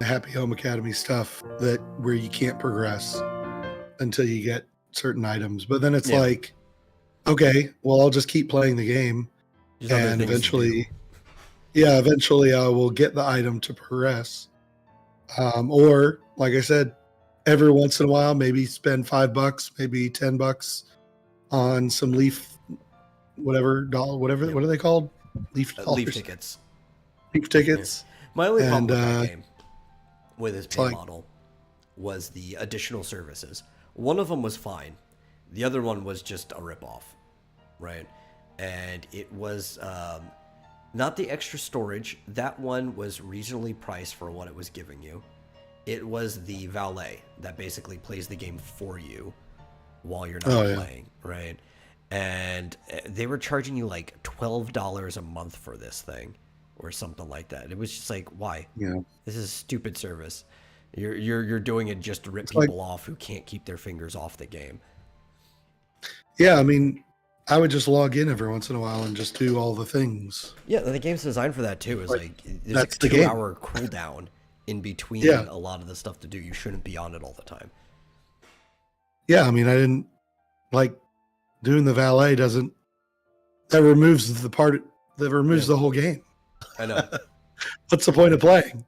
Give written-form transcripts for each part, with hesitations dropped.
Happy Home Academy stuff that where you can't progress until you get certain items. But then it's Yeah. like, okay, well, I'll just keep playing the game, There's other and things to eventually, do. eventually I will get the item to progress. Or like I said, every once in a while, maybe spend $5, maybe $10 on some leaf, whatever dollar, whatever. Yep. What are they called? Leaf dollars. Leaf tickets. Leaf tickets. My only problem And, with that game, with his pay like- model, was the additional services. One of them was fine. The other one was just a ripoff, right? And it was not the extra storage. That one was reasonably priced for what it was giving you. It was the valet that basically plays the game for you while you're not playing, right? And they were charging you like $12 a month for this thing or something like that. It was just like, why? Yeah. This is a stupid service. You're doing it just to rip people off who can't keep their fingers off the game. Yeah, I mean, I would just log in every once in a while and just do all the things. Yeah, the game's designed for that too. Is like there's that's like a the game. 2-hour cooldown in between Yeah. a lot of the stuff to do. You shouldn't be on it all the time. Yeah, I mean, I didn't like doing the valet doesn't that removes the part that removes the whole game. I know. What's the point of playing?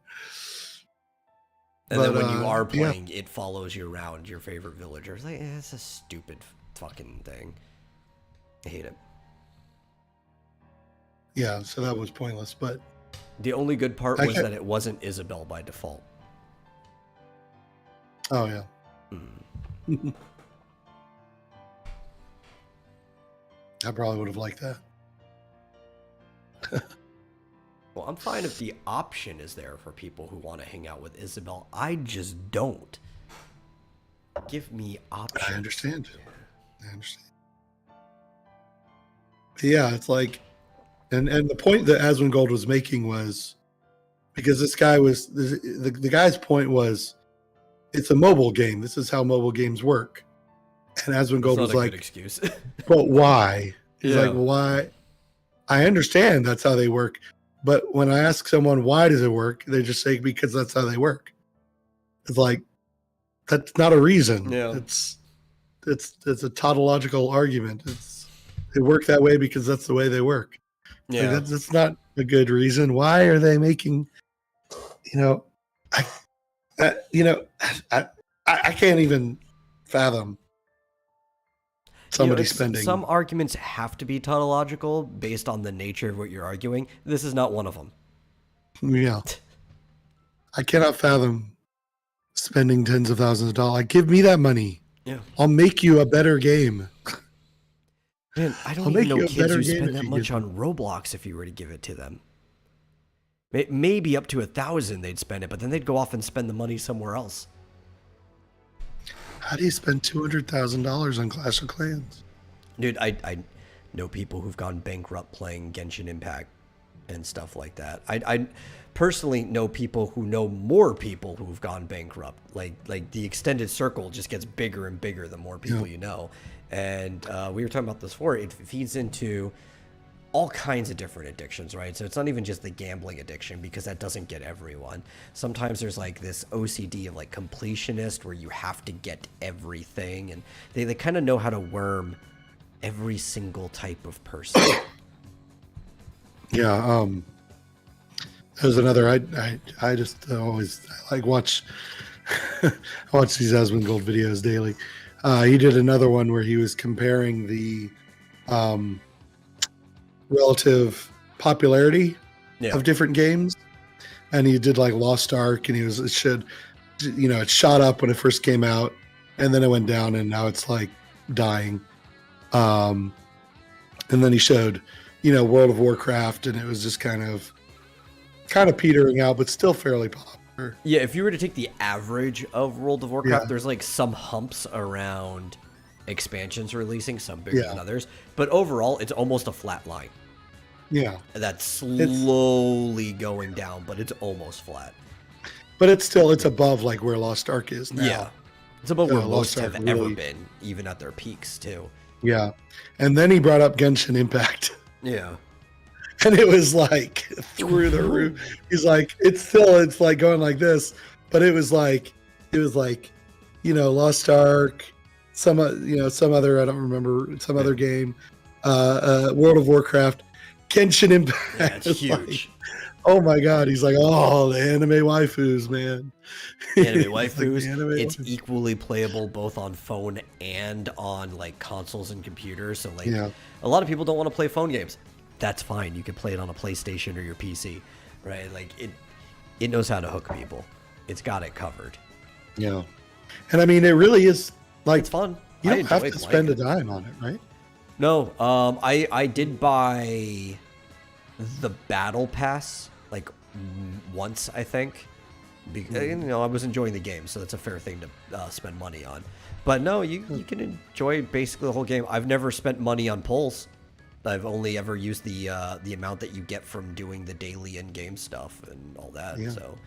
And then But, when you are playing, it follows you around your favorite villagers. Like, it's a stupid fucking thing. I hate it. Yeah, so that was pointless. But The only good part was that it wasn't Isabel by default. oh yeah, I probably would have liked that. Well, I'm fine if the option is there for people who want to hang out with Isabel. I just don't. Give me options. I understand. I understand. But yeah, it's like, and the point that Asmongold was making was because this guy was the guy's point was, it's a mobile game. This is how mobile games work. And Asmongold was like, good excuse. but why? He's Yeah. like, why? I understand that's how they work. But when I ask someone, why does it work? They just say, because that's how they work. It's like, that's not a reason. Yeah. It's a tautological argument. They work that way because that's the way they work. Yeah. Like, that's not a good reason. Why are they making, I can't even fathom somebody spending. Some arguments have to be tautological based on the nature of what you're arguing. This is not one of them. Yeah. I cannot fathom spending tens of thousands of dollars. Like, give me that money. Yeah. I'll make you a better game. Man, I don't I'll even make know you a kids better who game spend if that you much give on Roblox if you were to give it to them. Maybe up to 1,000 they'd spend it, but then they'd go off and spend the money somewhere else. How do you spend $200,000 on Clash of Clans? Dude, I know people who've gone bankrupt playing Genshin Impact and stuff like that. I personally know people who know more people who've gone bankrupt. Like the extended circle just gets bigger and bigger the more people you know. And we were talking about this before. It feeds into all kinds of different addictions, right? So it's not even just the gambling addiction, because that doesn't get everyone. Sometimes there's like this OCD of like completionist where you have to get everything, and they kind of know how to worm every single type of person. Yeah, there's another. I just always watch I watch these Asmongold videos daily. He did another one where he was comparing the relative popularity of different games, and he did like Lost Ark, and it shot up when it first came out, and then it went down, and now it's like dying. And then he showed, World of Warcraft, and it was just kind of petering out, but still fairly popular. Yeah, if you were to take the average of World of Warcraft, there's like some humps around expansions releasing, some bigger than others, but overall it's almost a flat line. Yeah, that's slowly going down, but it's almost flat. But it's above like where Lost Ark is now. Yeah, it's above where most have really ever been, even at their peaks too. Yeah, and then he brought up Genshin Impact. Yeah, and it was like through the roof. He's like, it's like going like this, but it was like, Lost Ark, some other, I don't remember, some other game, World of Warcraft, Genshin Impact. Yeah, it's huge. Like, oh my God. He's like, oh, the anime waifus, man. Anime waifus. It's equally playable both on phone and on like consoles and computers. So like a lot of people don't want to play phone games. That's fine. You can play it on a PlayStation or your PC, right? Like it knows how to hook people. It's got it covered. Yeah. And I mean, it really is like, it's fun. You don't have to spend a dime on it, right? No. I did buy the Battle Pass like once, I think. Because, I was enjoying the game, so that's a fair thing to spend money on. But no, you can enjoy basically the whole game. I've never spent money on pulls. I've only ever used the amount that you get from doing the daily in-game stuff and all that. Yeah. So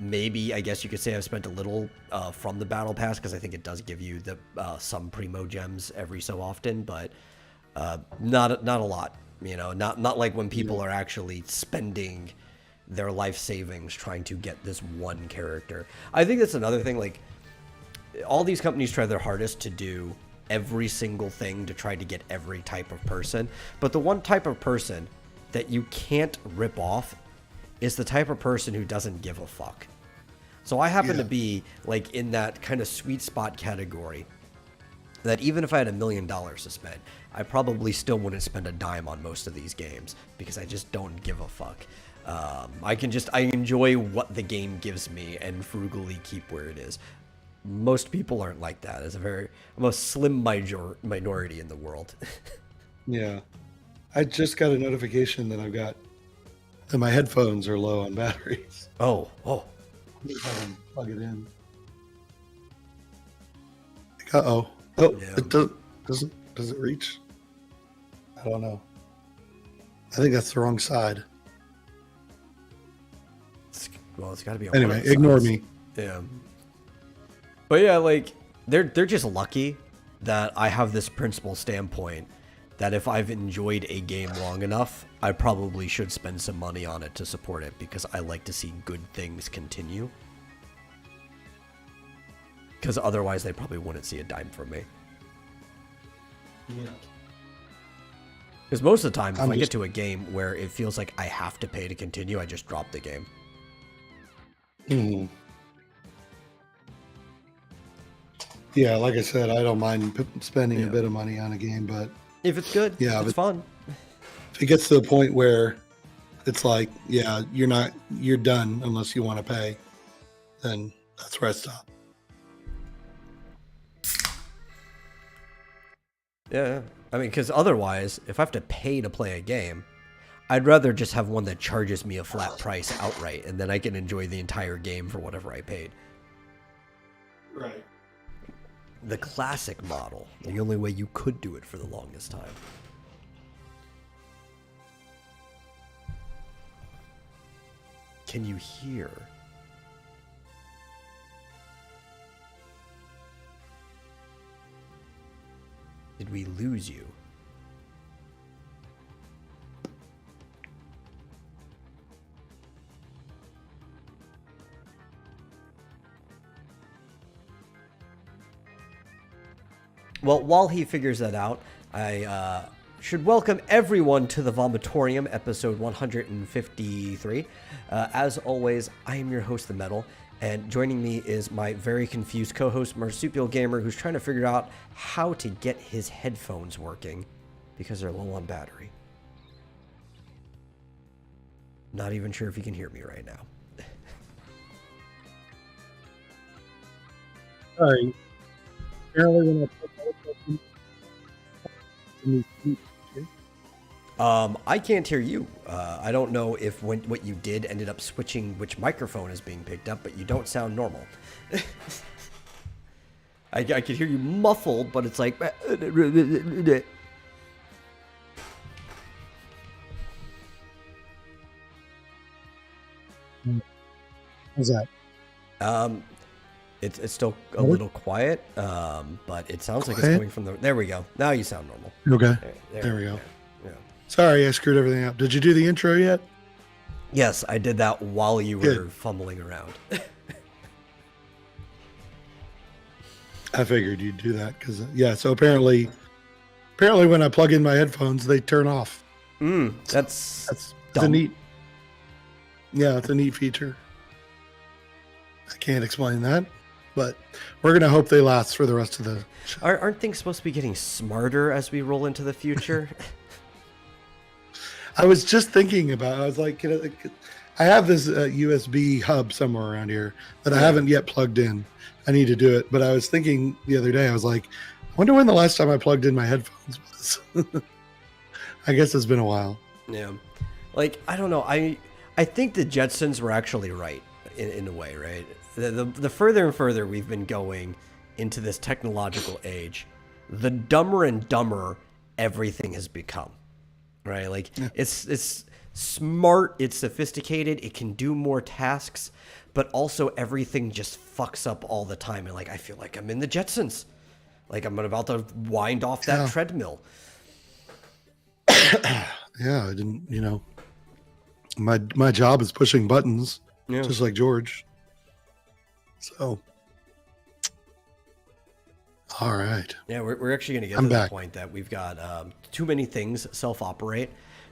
maybe, I guess you could say I've spent a little from the Battle Pass, because I think it does give you the some Primo gems every so often, but not a lot. Not like when people are actually spending their life savings trying to get this one character. I think that's another thing. Like, all these companies try their hardest to do every single thing to try to get every type of person, but the one type of person that you can't rip off is the type of person who doesn't give a fuck. So I happen to be like in that kind of sweet spot category that even if I had $1 million to spend, I probably still wouldn't spend a dime on most of these games because I just don't give a fuck. I enjoy what the game gives me and frugally keep where it is. Most people aren't like that. I'm a slim minority in the world. Yeah. I just got a notification that my headphones are low on batteries. Oh. Plug it in. Uh-oh. Oh, yeah. It does it reach? I don't know. I think that's the wrong side. It's got to be on anyway, ignore me. Yeah. But yeah, like they're just lucky that I have this principle standpoint that if I've enjoyed a game long enough, I probably should spend some money on it to support it because I like to see good things continue. Because otherwise they probably wouldn't see a dime from me. Yeah. Because most of the time, if I get to a game where it feels like I have to pay to continue, I just drop the game. Yeah, like I said, I don't mind spending a bit of money on a game, but if it's good, if it's fun. If it gets to the point where it's like, you're done unless you want to pay, then that's where I stop. Yeah, I mean, because otherwise, if I have to pay to play a game, I'd rather just have one that charges me a flat price outright, and then I can enjoy the entire game for whatever I paid. Right. The classic model, the only way you could do it for the longest time. Can you hear? Did we lose you? Well, while he figures that out, I should welcome everyone to the Vomitorium, episode 153. As always, I am your host, The Metal, and joining me is my very confused co-host, Marsupial Gamer, who's trying to figure out how to get his headphones working because they're low on battery. Not even sure if you can hear me right now. Sorry. Apparently when I put I can't hear you. I don't know if what you did ended up switching which microphone is being picked up, but you don't sound normal. I can hear you muffled, but it's like... How's that? It's still a little quiet, but it sounds like it's coming from the... There we go. Now you sound normal. Okay. There we go. Yeah. Sorry, I screwed everything up. Did you do the intro yet? Yes, I did that while you were Good. fumbling around. I figured you'd do that because So apparently when I plug in my headphones, they turn off. That's a neat. Yeah, it's a neat feature. I can't explain that, but we're gonna hope they last for the rest of the show. Aren't things supposed to be getting smarter as we roll into the future? I was just thinking about it. I was like, I have this USB hub somewhere around here that I haven't yet plugged in. I need to do it. But I was thinking the other day, I was like, I wonder when the last time I plugged in my headphones was. I guess it's been a while. Yeah. Like, I don't know. I think the Jetsons were actually right in a way, right? The further and further we've been going into this technological age, the dumber and dumber everything has become. Right? Like, it's smart, it's sophisticated, it can do more tasks, but also everything just fucks up all the time. And like, I feel like I'm in the Jetsons. Like I'm about to wind off that treadmill. Yeah, I didn't, my job is pushing buttons, just like George. So, all right. Yeah, we're actually going to get to the point that we've got too many things self-operate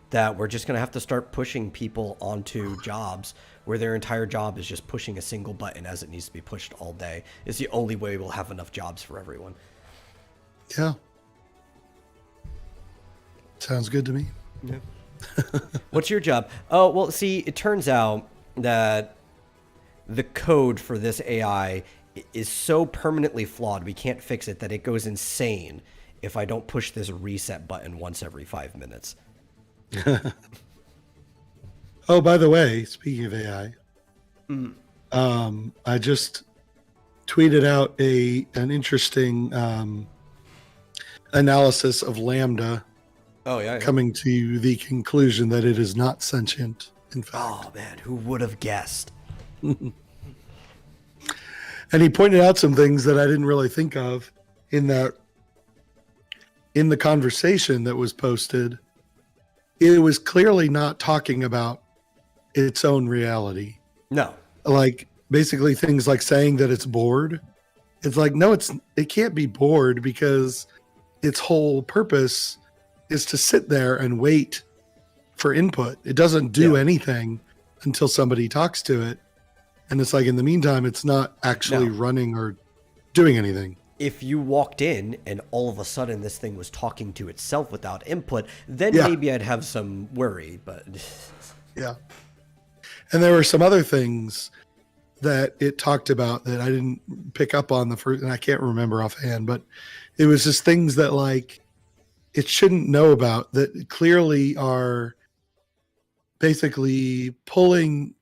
that we're just going to have to start pushing people onto jobs where their entire job is just pushing a single button as it needs to be pushed all day. It's the only way we'll have enough jobs for everyone. Yeah. Sounds good to me. Yeah. What's your job? Oh, well, see, it turns out that the code for this AI is so permanently flawed, we can't fix it, that it goes insane if I don't push this reset button once every 5 minutes. Oh, by the way, speaking of AI, I just tweeted out an interesting analysis of Lambda. Coming to the conclusion that it is not sentient, in fact. Oh, man, who would have guessed? And he pointed out some things that I didn't really think of in the conversation that was posted. It was clearly not talking about its own reality. No. Like, basically things like saying that it's bored. It's like, no, it can't be bored because its whole purpose is to sit there and wait for input. It doesn't do anything until somebody talks to it. And it's like, in the meantime, it's not actually running or doing anything. If you walked in and all of a sudden this thing was talking to itself without input, then maybe I'd have some worry, but... Yeah. And there were some other things that it talked about that I didn't pick up on the first, and I can't remember offhand, but it was just things that like it shouldn't know about that clearly are basically pulling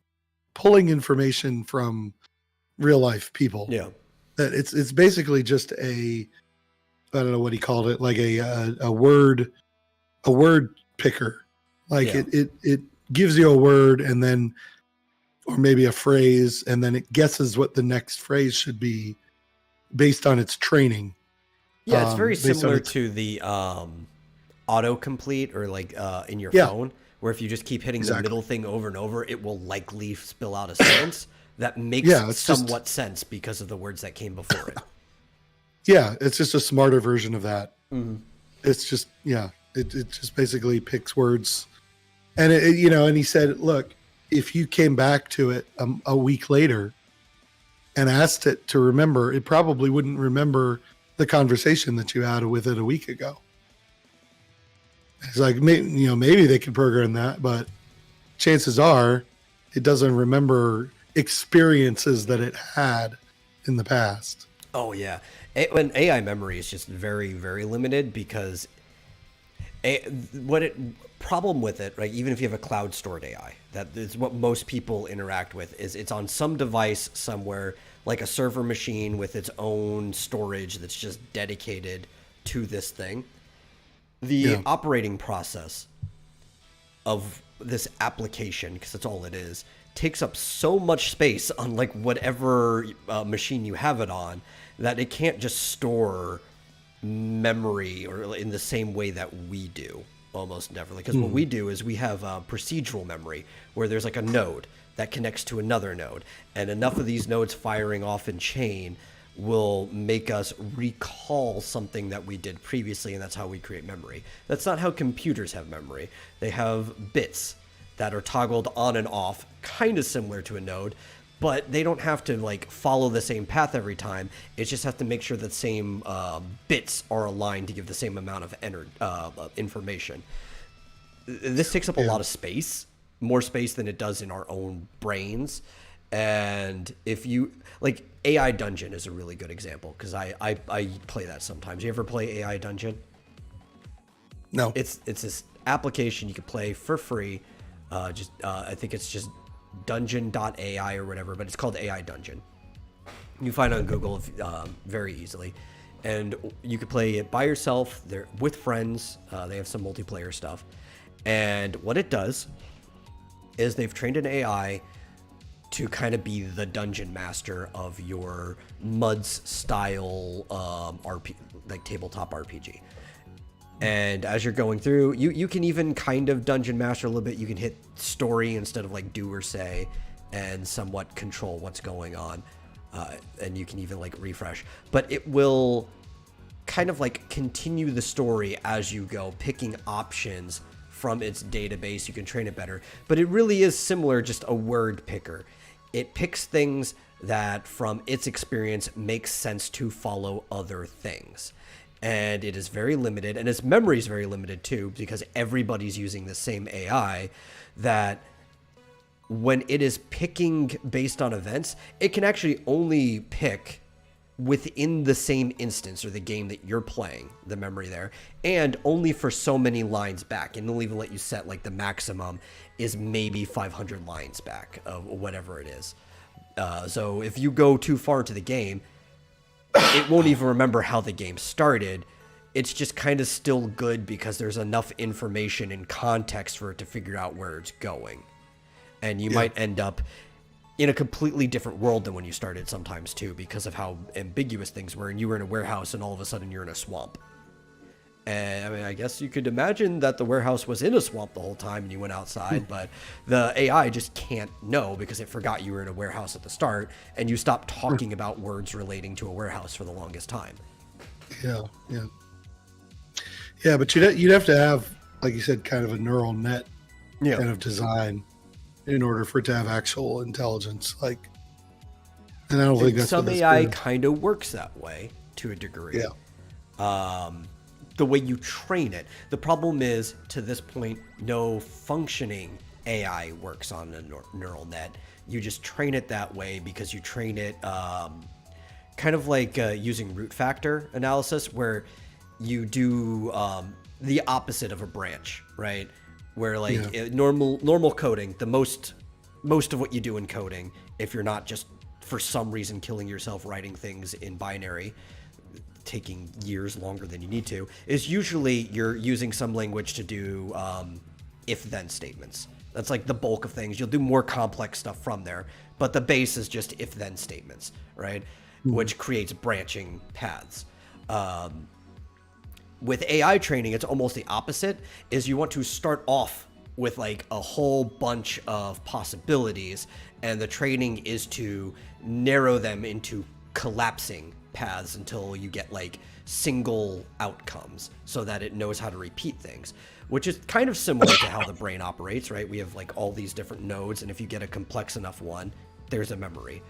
information from real life people. Yeah. That it's basically just I don't know what he called it, like a word picker. Like it gives you a word and then, or maybe a phrase, and then it guesses what the next phrase should be based on its training. Yeah, it's very similar to the autocomplete or like in your phone, where if you just keep hitting the middle thing over and over, it will likely spill out a sentence that makes somewhat sense because of the words that came before it. Yeah, it's just a smarter version of that. Mm-hmm. It's just, it just basically picks words. And, and he said, look, if you came back to it a week later and asked it to remember, it probably wouldn't remember the conversation that you had with it a week ago. It's like, maybe they could program that, but chances are it doesn't remember experiences that it had in the past. Oh, yeah. When AI memory is just very, very limited because problem with it, right? Even if you have a cloud stored AI, that is what most people interact with, is it's on some device somewhere, like a server machine with its own storage that's just dedicated to this thing. The operating process of this application, because that's all it is, takes up so much space on like whatever machine you have it on that it can't just store memory or in the same way that we do. almost never. Because what we do is we have procedural memory where there's like a node that connects to another node, and enough of these nodes firing off in chain will make us recall something that we did previously, and that's how we create memory. That's not how computers have memory. They have bits that are toggled on and off, kind of similar to a node, but they don't have to like follow the same path every time. It just has to make sure that same bits are aligned to give the same amount of information. This takes up a lot of space, more space than it does in our own brains. And if you like, AI Dungeon is a really good example, because I play that sometimes. You ever play AI Dungeon? No. It's this application you can play for free. I think it's just dungeon.ai or whatever, but it's called AI Dungeon. You find it on Google very easily, and you could play it by yourself. They're with friends. They have some multiplayer stuff, and what it does is they've trained an AI to kind of be the dungeon master of your MUDs style like tabletop RPG. And as you're going through, you can even kind of dungeon master a little bit. You can hit story instead of like do or say, and somewhat control what's going on. And you can even like refresh. But it will kind of like continue the story as you go, picking options from its database. You can train it better. But it really is similar, just a word picker. It picks things that from its experience makes sense to follow other things. And it is very limited, and its memory is very limited too, because everybody's using the same AI, that when it is picking based on events, it can actually only pick within the same instance or the game that you're playing, the memory there, and only for so many lines back. And it'll even let you set like the maximum is maybe 500 lines back of whatever it is. So if you go too far into the game, it won't even remember how the game started. It's just kind of still good because there's enough information and context for it to figure out where it's going. And you might end up in a completely different world than when you started sometimes too, because of how ambiguous things were. And you were in a warehouse and all of a sudden you're in a swamp. And I mean, I guess you could imagine that the warehouse was in a swamp the whole time and you went outside, but the AI just can't know because it forgot you were in a warehouse at the start, and you stopped talking about words relating to a warehouse for the longest time. Yeah, but you'd have to have, like you said, kind of a neural net kind of design in order for it to have actual intelligence. Like, and I don't think that's some AI kind of works that way to a degree. The way you train it. The problem is, to this point, no functioning AI works on a neural net. You just train it that way because you train it kind of like using root factor analysis, where you do the opposite of a branch, right? Where like normal coding, the most of what you do in coding, if you're not just for some reason killing yourself writing things in binary, taking years longer than you need to, is usually you're using some language to do if-then statements. That's like the bulk of things. You'll do more complex stuff from there, but the base is just if-then statements, right? Which creates branching paths. With AI training, it's almost the opposite, is you want to start off with like a whole bunch of possibilities, and the training is to narrow them into collapsing paths until you get like single outcomes so that it knows how to repeat things, which is kind of similar to how the brain operates, right? We have like all these different nodes, and if you get a complex enough one, there's a memory.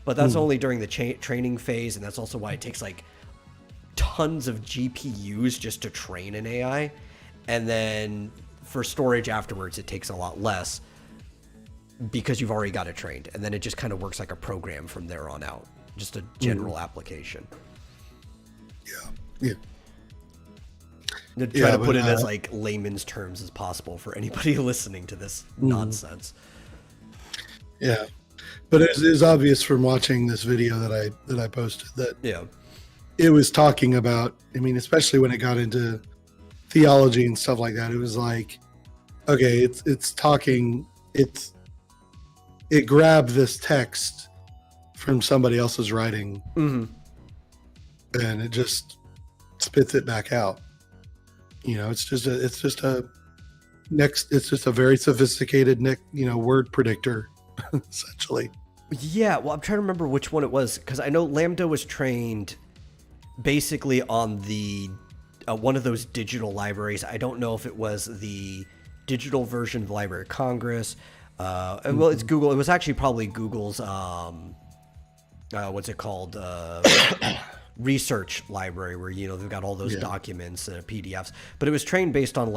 But that's only during the training phase, and that's also why it takes like tons of GPUs just to train an AI. And then for storage afterwards, it takes a lot less because you've already got it trained. And then it just kind of works like a program from there on out. Just a general application. To try to put it as like layman's terms as possible for anybody listening to this nonsense. Yeah, but it's obvious from watching this video that I posted that it was talking about. I mean, especially when it got into theology and stuff like that, it was like, okay, it's talking. It grabbed this text from somebody else's writing, and it just spits it back out. It's just a very sophisticated word predictor, essentially. Yeah, well, I'm trying to remember which one it was, because I know Lambda was trained basically on the one of those digital libraries. I don't know if it was the digital version of the Library of Congress. Well, it's Google. It was actually probably Google's what's it called? Research library, where they've got all those documents, PDFs. But it was trained based on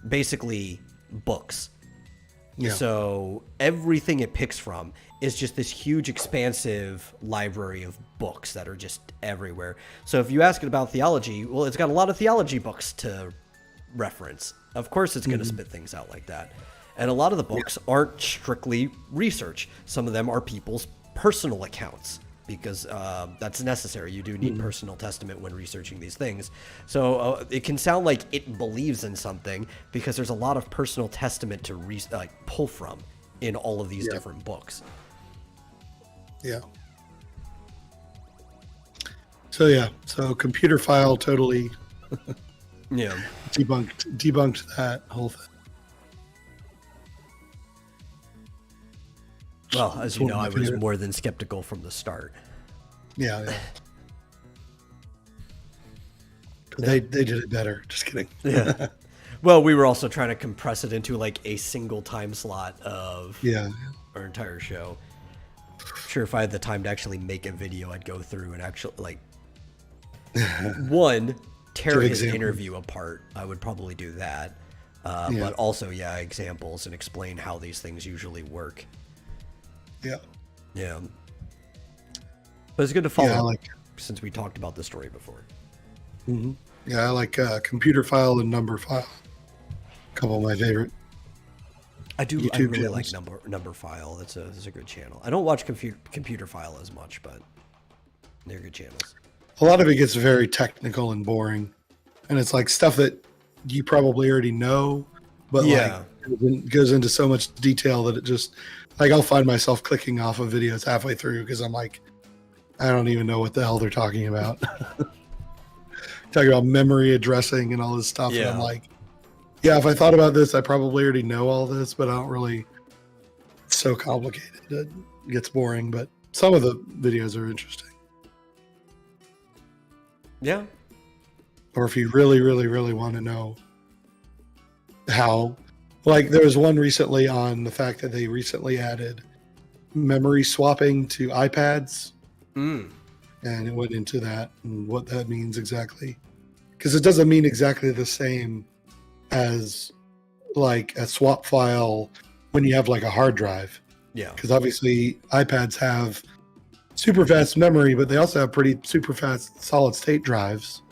basically books. Yeah. So everything it picks from is just this huge, expansive library of books that are just everywhere. So if you ask it about theology, well, it's got a lot of theology books to reference. Of course, it's going to spit things out like that. And a lot of the books aren't strictly research. Some of them are people's personal accounts, because that's necessary. You do need personal testament when researching these things. So it can sound like it believes in something because there's a lot of personal testament to pull from in all of these different books. Yeah. So computer file totally debunked that whole thing. Well, as you know, I was more than skeptical from the start. Yeah. They did it better. Just kidding. Yeah. Well, we were also trying to compress it into a single time slot of our entire show. I'm sure if I had the time to actually make a video, I'd go through and actually tear his interview apart. I would probably do that. But also, examples and explain how these things usually work. Yeah. But it's good to follow since we talked about the story before. Mm-hmm. Yeah, I like computer file and number file. A couple of my favorite. I really like number file. That's a good channel. I don't watch computer file as much, but they're good channels. A lot of it gets very technical and boring, and it's stuff that you probably already know, but it goes into so much detail that it just I'll find myself clicking off of videos halfway through because I'm I don't even know what the hell they're talking about. Talking about memory addressing and all this stuff. Yeah. And I'm if I thought about this, I probably already know all this, but I don't really. It's so complicated. It gets boring, but some of the videos are interesting. Yeah. Or if you really, really, really want to know how. There was one recently on the fact that they recently added memory swapping to iPads. And it went into that and what that means exactly. Because it doesn't mean exactly the same as a swap file when you have a hard drive. Yeah. Because obviously iPads have super fast memory, but they also have pretty super fast solid state drives.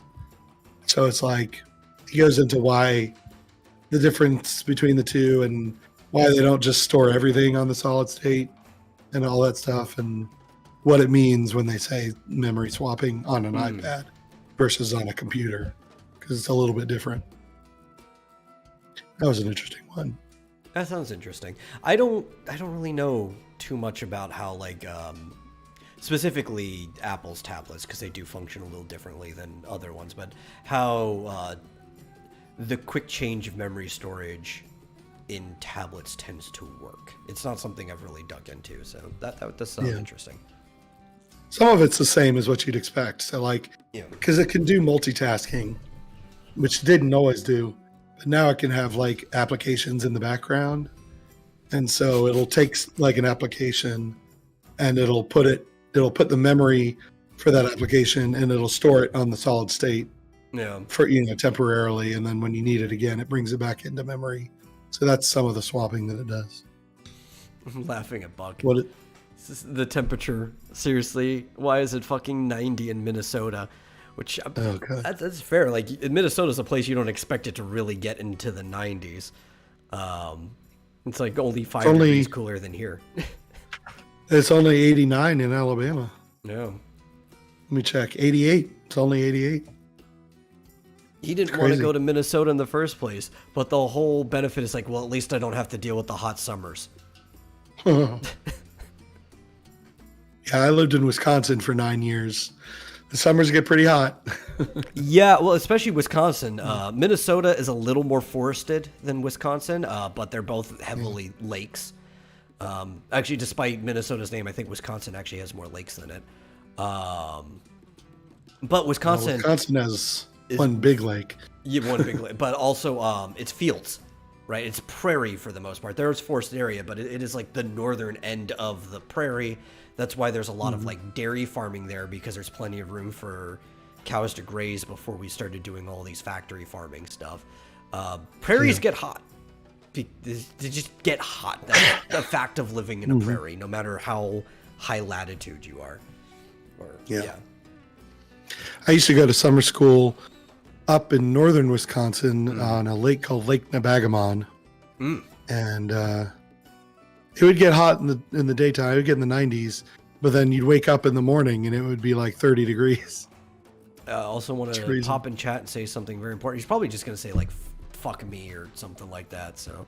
So it's it goes into why the difference between the two and why they don't just store everything on the solid state and all that stuff, and what it means when they say memory swapping on an iPad versus on a computer, because it's a little bit different. That was an interesting one. That sounds interesting. I don't really know too much about how specifically Apple's tablets, because they do function a little differently than other ones, but how the quick change of memory storage in tablets tends to work. It's not something I've really dug into, so that does sound interesting. Some of it's the same as what you'd expect. So because it can do multitasking, which it didn't always do, but now it can have applications in the background. And so it'll take an application and it'll put the memory for that application and it'll store it on the solid state. Yeah. For temporarily, and then when you need it again, it brings it back into memory. So that's some of the swapping that it does. I'm laughing at Buck. What? The temperature. Seriously, why is it fucking 90 in Minnesota? Which that's fair. Minnesota's a place you don't expect it to really get into the 90s. It's only 5 degrees cooler than here. It's only 89 in Alabama. Yeah. Let me check. 88. It's only 88. He didn't want to go to Minnesota in the first place, but the whole benefit is at least I don't have to deal with the hot summers. Yeah, I lived in Wisconsin for 9 years. The summers get pretty hot. Yeah, well, especially Wisconsin. Minnesota is a little more forested than Wisconsin, but they're both heavily lakes. Actually, despite Minnesota's name, I think Wisconsin actually has more lakes than it. But Wisconsin has one big lake. Yeah, one big lake, but also it's fields, right? It's prairie for the most part. There's forested area, but it is like the northern end of the prairie. That's why there's a lot of like dairy farming there, because there's plenty of room for cows to graze before we started doing all these factory farming stuff. Prairies get hot. They just get hot. That's the fact of living in a prairie, no matter how high latitude you are. Yeah. I used to go to summer school up in northern Wisconsin on a lake called Lake Nebagamon. And it would get hot in the daytime. It would get in the 90s, but then you'd wake up in the morning and it would be like 30 degrees. I also want to pop in chat and say something very important. He's probably just going to say like fuck me or something like that. So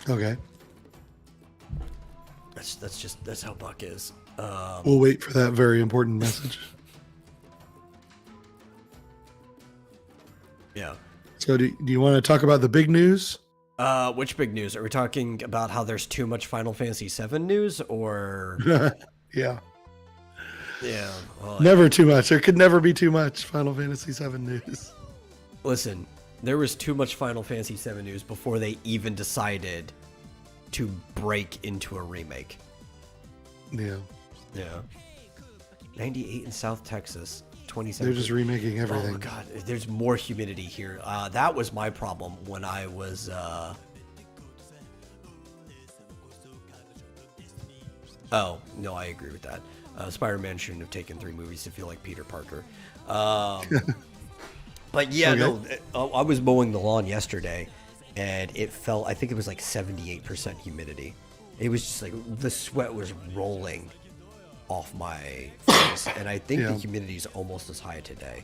okay, that's how Buck is. We'll wait for that very important message. Yeah. So do you want to talk about the big news? Which big news? Are we talking about how there's too much Final Fantasy VII news, or? Yeah. Yeah. Well, never too much. There could never be too much Final Fantasy VII news. Listen, there was too much Final Fantasy VII news before they even decided to break into a remake. Yeah. Yeah. 98 in South Texas. 27. They're just remaking everything. Oh god, there's more humidity here. That was my problem when I was. Oh no, I agree with that. Spider-Man shouldn't have taken 3 movies to feel like Peter Parker. But yeah, okay. No, I was mowing the lawn yesterday, and it felt. I think it was like 78% humidity. It was just like the sweat was rolling off my face, and I think the humidity is almost as high today.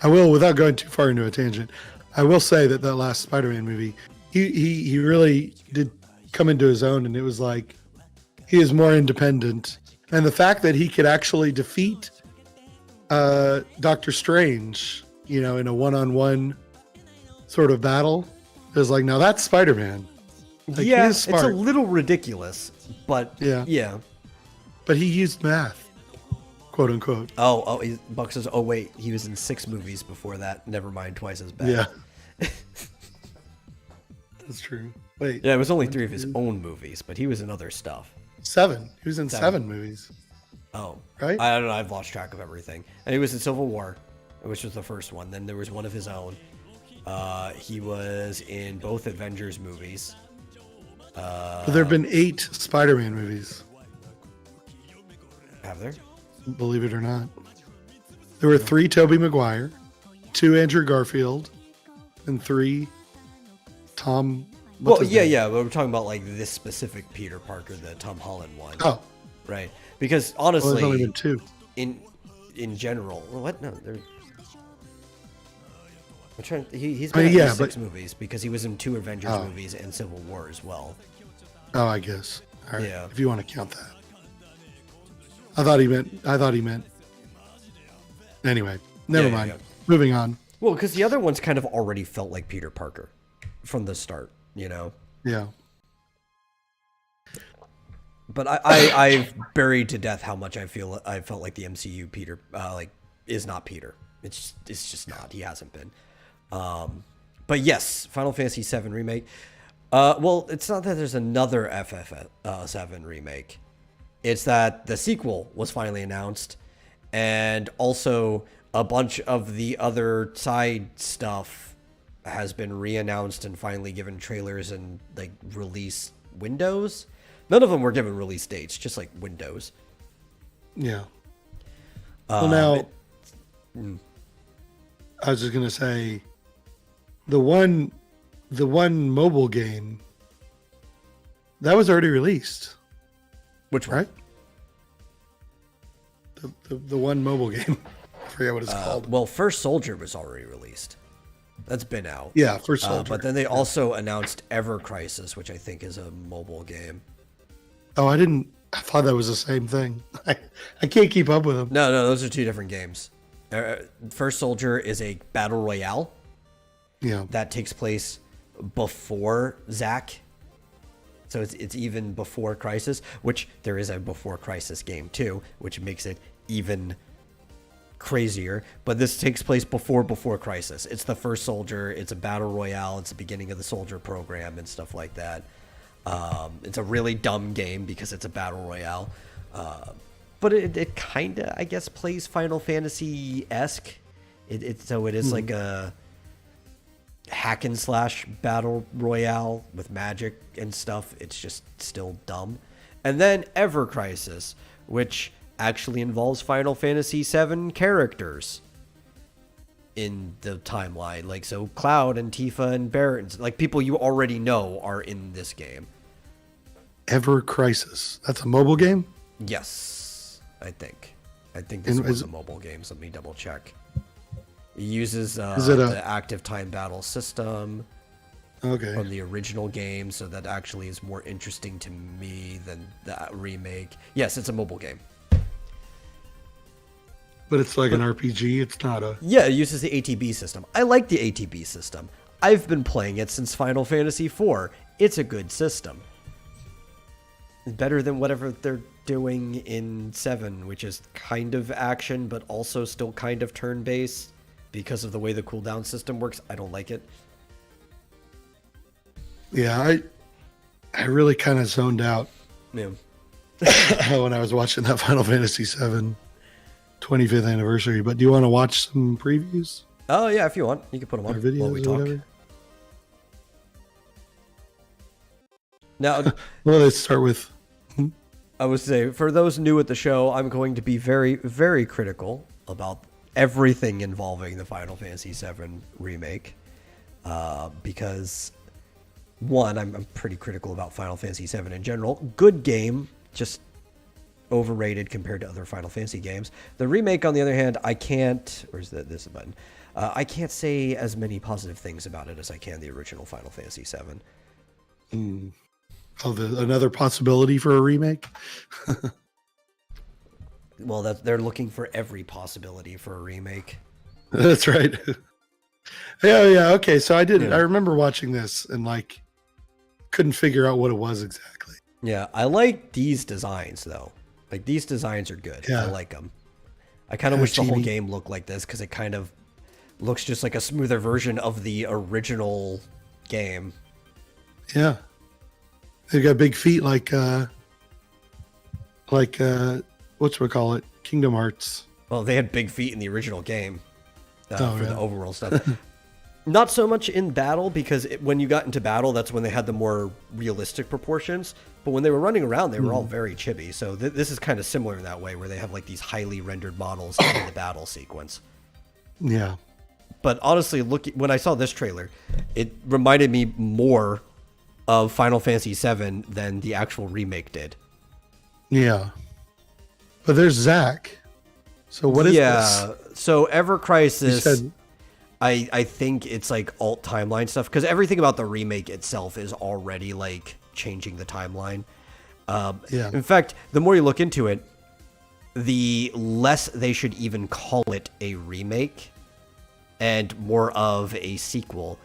I will, without going too far into a tangent, I will say that last Spider-Man movie, he really did come into his own, and it was like he is more independent, and the fact that he could actually defeat Doctor Strange, in a one-on-one sort of battle, is like, now that's Spider-Man. Like, yeah, it's a little ridiculous, but yeah. But he used math, quote unquote. Oh, Buck says, oh wait, he was in 6 movies before that. Never mind, twice as bad. Yeah, that's true. Wait, yeah, it was only 3 of his own movies, but he was in other stuff. 7. He was in 7 movies. Oh, right. I don't know. I've lost track of everything. And he was in Civil War, which was the first one. Then there was one of his own. He was in both Avengers movies. But there have been 8 Spider-Man movies. Have there? Believe it or not. There were 3 Tobey Maguire, 2 Andrew Garfield, and 3 Tom. Well, yeah. We're talking about like this specific Peter Parker, the Tom Holland one. Oh, right. Because honestly, there's only been 2. In general, what? No, there. He's been in 6 movies because he was in 2 Avengers movies and Civil War as well. Oh, I guess. All right. Yeah. If you want to count that. I thought he meant. Anyway, never mind. Yeah. Moving on. Well, because the other ones kind of already felt like Peter Parker from the start, Yeah. But I've buried to death how much I felt like the MCU Peter is not Peter. It's just not. He hasn't been. But yes, Final Fantasy VII remake. Well, it's not that there's another FF7 remake. It's that the sequel was finally announced, and also a bunch of the other side stuff has been re-announced and finally given trailers and like release windows. None of them were given release dates, just like windows. Yeah. Well, now, I was just gonna say, the one mobile game that was already released. Which one? Right? The one mobile game. I forget what it's called. Well, First Soldier was already released. That's been out. Yeah, First Soldier. But then they also announced Ever Crisis, which I think is a mobile game. Oh, I didn't I thought that was the same thing. I can't keep up with them. No, those are two different games. First Soldier is a battle royale. Yeah. That takes place before Zack. So it's even before Crisis, which there is a before Crisis game too, which makes it even crazier. But this takes place before Crisis. It's the First Soldier. It's a battle royale. It's the beginning of the Soldier program and stuff like that. It's a really dumb game because it's a battle royale. But it kind of, I guess, plays Final Fantasy-esque. So it is like a hack and slash battle royale with magic and stuff. It's just still dumb. And then Ever Crisis, which actually involves Final Fantasy VII characters in the timeline. Like, so Cloud and Tifa and Barrett, like people you already know are in this game. Ever Crisis. That's a mobile game? Yes, I think. This was a mobile game, so let me double check. It uses the active time battle system from the original game, so that actually is more interesting to me than the remake. Yes, it's a mobile game. But it's like an RPG. It's not a... Yeah, it uses the ATB system. I like the ATB system. I've been playing it since Final Fantasy IV. It's a good system. Better than whatever they're doing in 7, which is kind of action, but also still kind of turn-based. Because of the way the cooldown system works, I don't like it. Yeah, I really kind of zoned out when I was watching that Final Fantasy VII 25th anniversary. But do you want to watch some previews? Oh, yeah, if you want. You can put them on videos while we talk. Whatever. Now, well, let's start with... I would say, for those new at the show, I'm going to be very, very critical about everything involving the Final Fantasy VII remake, because one, I'm pretty critical about Final Fantasy VII in general. Good game, just overrated compared to other Final Fantasy games. The remake, on the other hand, I can't... Where's this button? I can't say as many positive things about it as I can the original Final Fantasy VII. Oh, another possibility for a remake? Well, they're looking for every possibility for a remake. That's right. Yeah. Okay, so I did. Yeah. I remember watching this and like couldn't figure out what it was exactly. Yeah, I like these designs though. Like these designs are good. Yeah. I like them. I kind of wish the whole game looked like this because it kind of looks just like a smoother version of the original game. Yeah, they got big feet like whatchamacallit, Kingdom Hearts. Well, they had big feet in the original game the overworld stuff. Not so much in battle, because when you got into battle, that's when they had the more realistic proportions. But when they were running around, they were all very chibi. So this is kind of similar in that way, where they have like these highly rendered models in the battle sequence. Yeah. But honestly, when I saw this trailer, it reminded me more of Final Fantasy VII than the actual remake did. Yeah. But there's Zack. So what is this? Yeah. So Ever Crisis, I think it's like alt timeline stuff, because everything about the remake itself is already like changing the timeline. In fact, the more you look into it, the less they should even call it a remake and more of a sequel,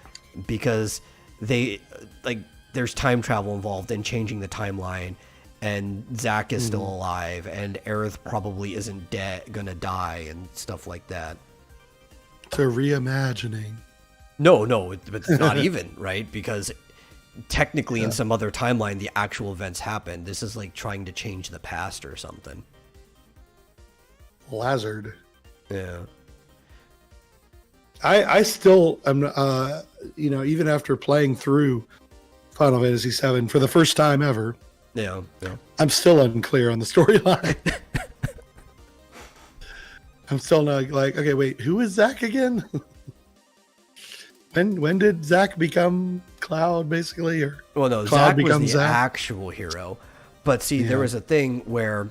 because there's time travel involved in changing the timeline. And Zack is still alive, and Aerith probably isn't gonna die, and stuff like that. It's a reimagining. No, it's not even, right? Because technically in some other timeline, the actual events happened. This is like trying to change the past or something. Lazard. Yeah. I still am, even after playing through Final Fantasy VII for the first time ever, yeah. I'm still unclear on the storyline. I'm still not like, okay, wait, who is Zack again? When did Zack become Cloud, basically? Or well, no, Zack was the actual hero. But see, there was a thing where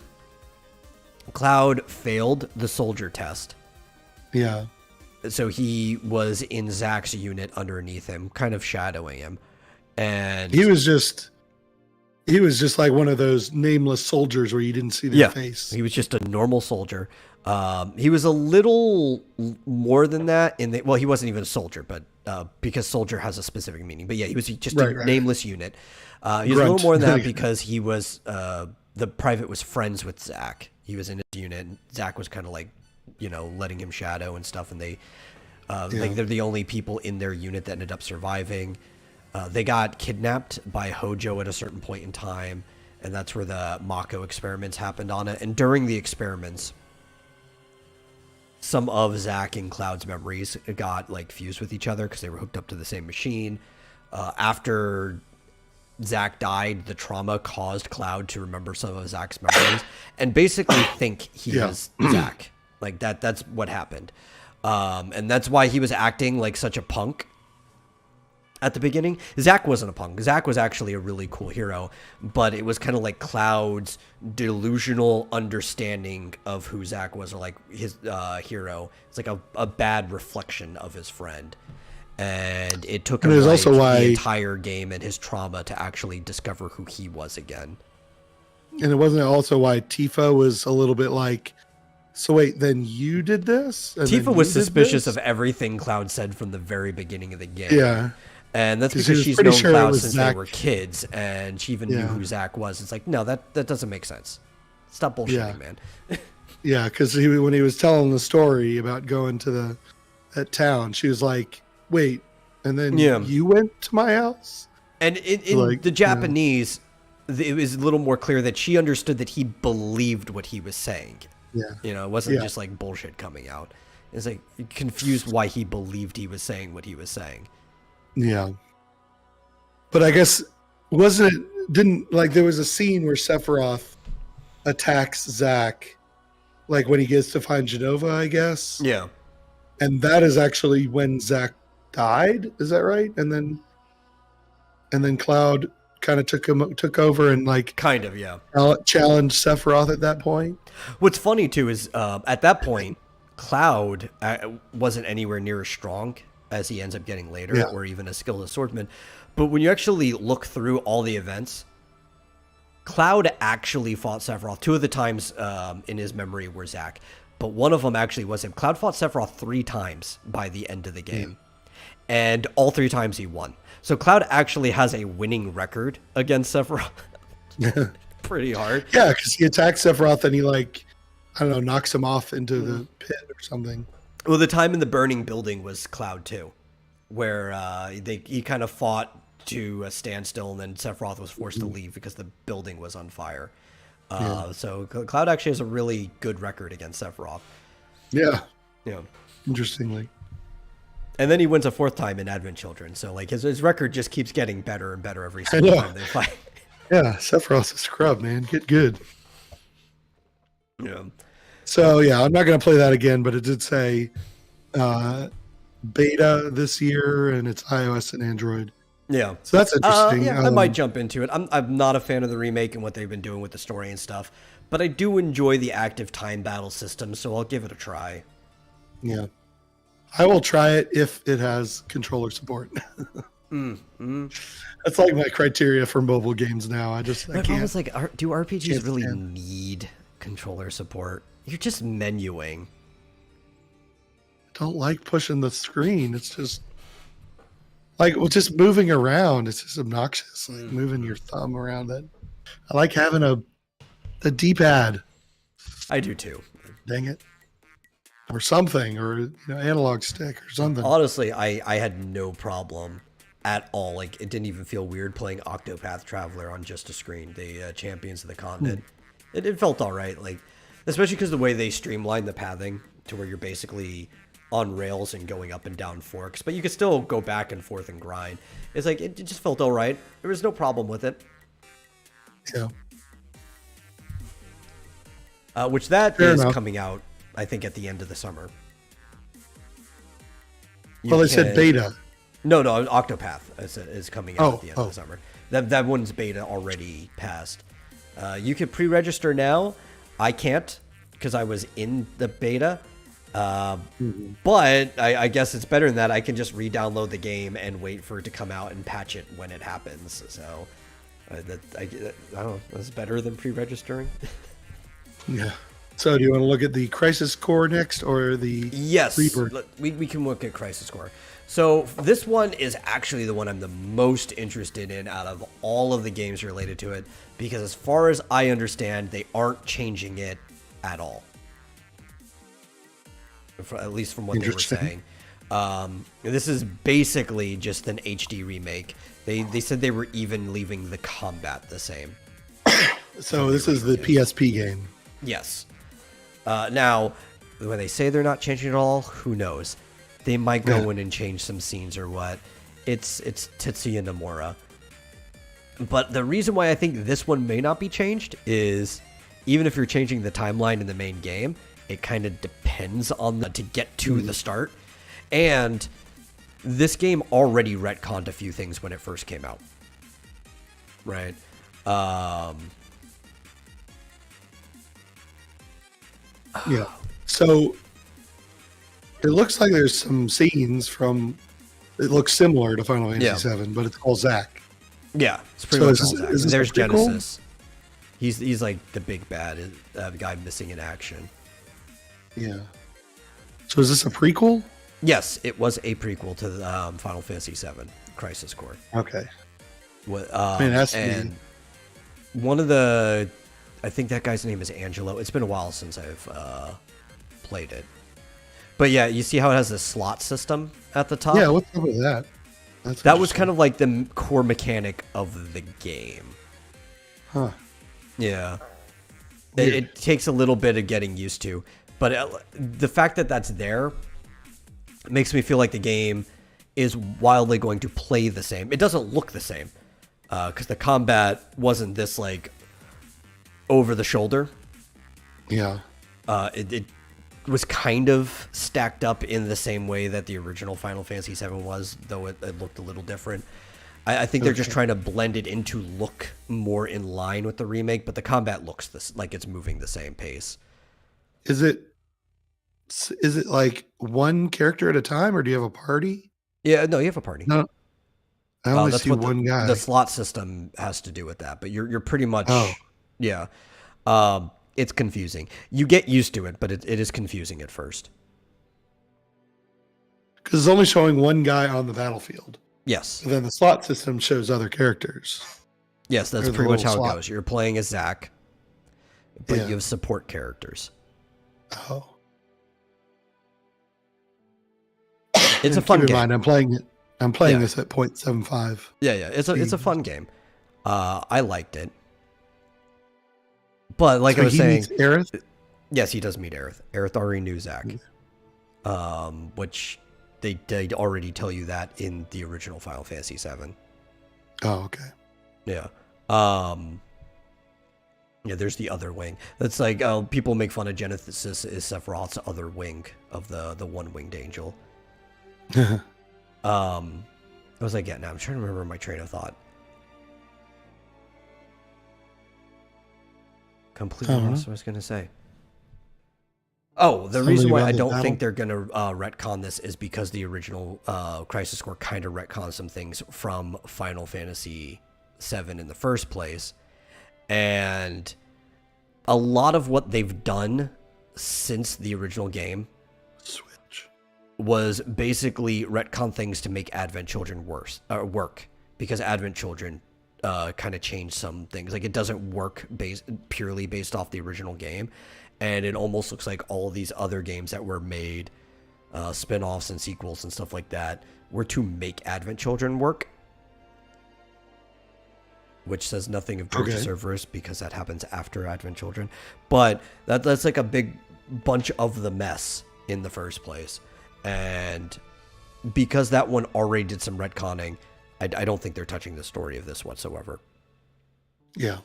Cloud failed the soldier test. Yeah. So he was in Zack's unit underneath him, kind of shadowing him. And he was just He was just like one of those nameless soldiers where you didn't see their face. He was just a normal soldier. He was a little more than that well, he wasn't even a soldier, but because soldier has a specific meaning. But yeah, he was just a nameless unit. He was a little more than that because he was the private was friends with Zach. He was in his unit. And Zach was kind of like, letting him shadow and stuff. And they're the only people in their unit that ended up surviving. They got kidnapped by Hojo at a certain point in time, and that's where the Mako experiments happened on it. And during the experiments, some of Zach and Cloud's memories got like fused with each other because they were hooked up to the same machine. After Zach died, the trauma caused Cloud to remember some of Zach's memories and basically think he was Zach. Like that's what happened. And that's why he was acting like such a punk at the beginning. Zach wasn't a punk. Zach was actually a really cool hero, but it was kind of like Cloud's delusional understanding of who Zach was, or like his hero. It's like a bad reflection of his friend. And it took him the entire game and his trauma to actually discover who he was again. And it wasn't also why Tifa was a little bit like, so wait, then you did this? And Tifa was suspicious of everything Cloud said from the very beginning of the game. Yeah. And that's because she's known Cloud since they were kids, and she even knew who Zach was. It's like, no, that doesn't make sense. Stop bullshitting, man. Yeah, because when he was telling the story about going to that town, she was like, wait, and then you went to my house? And in the Japanese, it was a little more clear that she understood that he believed what he was saying. Yeah. It wasn't just like bullshit coming out. It's like confused why he believed he was saying what he was saying. Yeah. But I guess there was a scene where Sephiroth attacks Zach, like when he gets to find Genova, I guess. Yeah. And that is actually when Zach died. Is that right? And then Cloud kind of took over and like kind of challenged Sephiroth at that point. What's funny too is at that point Cloud wasn't anywhere near as strong as he ends up getting later, or even a skilled swordsman. But when you actually look through all the events, Cloud actually fought Sephiroth. 2 of the times in his memory were Zach, but one of them actually was him. Cloud fought Sephiroth 3 times by the end of the game, and all 3 times he won. So Cloud actually has a winning record against Sephiroth. Pretty hard. Yeah, because he attacks Sephiroth and he knocks him off into the pit or something. Well, the time in the burning building was Cloud 2, where he kind of fought to a standstill, and then Sephiroth was forced to leave because the building was on fire. So Cloud actually has a really good record against Sephiroth. Yeah. Interestingly. And then he wins a 4th time in Advent Children. So like his record just keeps getting better and better every single time they fight. Yeah, Sephiroth's a scrub, man. Get good. Yeah. So I'm not going to play that again, but it did say beta this year, and it's iOS and Android. Yeah. So that's interesting. I might jump into it. I'm not a fan of the remake and what they've been doing with the story and stuff, but I do enjoy the active time battle system, so I'll give it a try. Yeah. I will try it if it has controller support. That's like my criteria for mobile games now. I can't. Was like, do RPGs really need controller support? You're just menuing. I don't like pushing the screen. It's just like just moving around. It's just obnoxious. Like moving your thumb around it. I like having a D-pad. I do too. Dang it. Or something, or analog stick or something. Honestly, I had no problem at all. Like it didn't even feel weird playing Octopath Traveler on just a screen. The Champions of the Continent. It felt all right. Like especially because the way they streamlined the pathing to where you're basically on rails and going up and down forks, but you could still go back and forth and grind. It's like it just felt all right. There was no problem with it. Yeah. Which that Fair is enough. Coming out, I think, at the end of the summer. They said beta. No, Octopath is coming out at the end of the summer. That one's beta already passed. You could pre-register now. I can't because I was in the beta. But I guess it's better than that. I can just re-download the game and wait for it to come out and patch it when it happens. So I don't know. That's better than pre-registering. Yeah. So do you want to look at the Crisis Core next or the Yes, Rebirth? we can look at Crisis Core. So this one is actually the one I'm the most interested in out of all of the games related to it, because as far as I understand, they aren't changing it at all. At least from what they were saying. This is basically just an HD remake. They said they were even leaving the combat the same. So this is the PSP game. Yes. Now, when they say they're not changing it all, who knows? They might go in and change some scenes or what. It's Tetsuya Nomura. But the reason why I think this one may not be changed is, even if you're changing the timeline in the main game, it kind of depends on to get to the start. And this game already retconned a few things when it first came out. Right? Yeah. So it looks like there's some scenes from. It looks similar to Final Fantasy VII, but it's called Zack. Yeah, it's pretty much all Zack. There's prequel? Genesis. He's like the big bad guy missing in action. Yeah. So is this a prequel? Yes, it was a prequel to Final Fantasy VII Crisis Core. Okay. And one of the, I think that guy's name is Angelo. It's been a while since I've played it. But yeah, you see how it has a slot system at the top? Yeah, what's up with that? That was kind of like the core mechanic of the game. Huh. Yeah. It takes a little bit of getting used to. But the fact that that's there makes me feel like the game is wildly going to play the same. It doesn't look the same. Because the combat wasn't this, like, over the shoulder. Yeah. It was kind of stacked up in the same way that the original Final Fantasy VII was, though it looked a little different. I think they're just trying to blend it in to look more in line with the remake, but the combat looks like it's moving the same pace. Is it like one character at a time, or do you have a party? Yeah, no, you have a party. No, I only see one guy. The slot system has to do with that, but you're pretty much yeah. It's confusing. You get used to it, but it is confusing at first. Because it's only showing one guy on the battlefield. Yes. And then the slot system shows other characters. Yes, that's pretty much how it goes. You're playing as Zack, but you have support characters. Oh. It's a fun game. I'm playing this at 0.75. Yeah. It's a fun game. I liked it. But like I was saying, meets Aerith? Yes, he does meet Aerith. Aerith already knew Zack, which they already tell you that in the original Final Fantasy VII. Oh, okay. Yeah. Yeah, there's the other wing. That's like people make fun of Genesis is Sephiroth's other wing of the one-winged angel. What was I getting at? I'm trying to remember my train of thought. Completely lost what I was going to say. Oh, the reason why I don't think they're going to retcon this is because the original Crisis Core kind of retconned some things from Final Fantasy VII in the first place. And a lot of what they've done since the original game was basically retcon things to make Advent Children work. Because Advent Children kind of changed some things. Like, it doesn't work purely based off the original game. And it almost looks like all of these other games that were made, spin-offs and sequels and stuff like that, were to make Advent Children work. Which says nothing of Dirge of Cerberus, because that happens after Advent Children. But that's like a big bunch of the mess in the first place. And because that one already did some retconning, I don't think they're touching the story of this whatsoever. Yeah.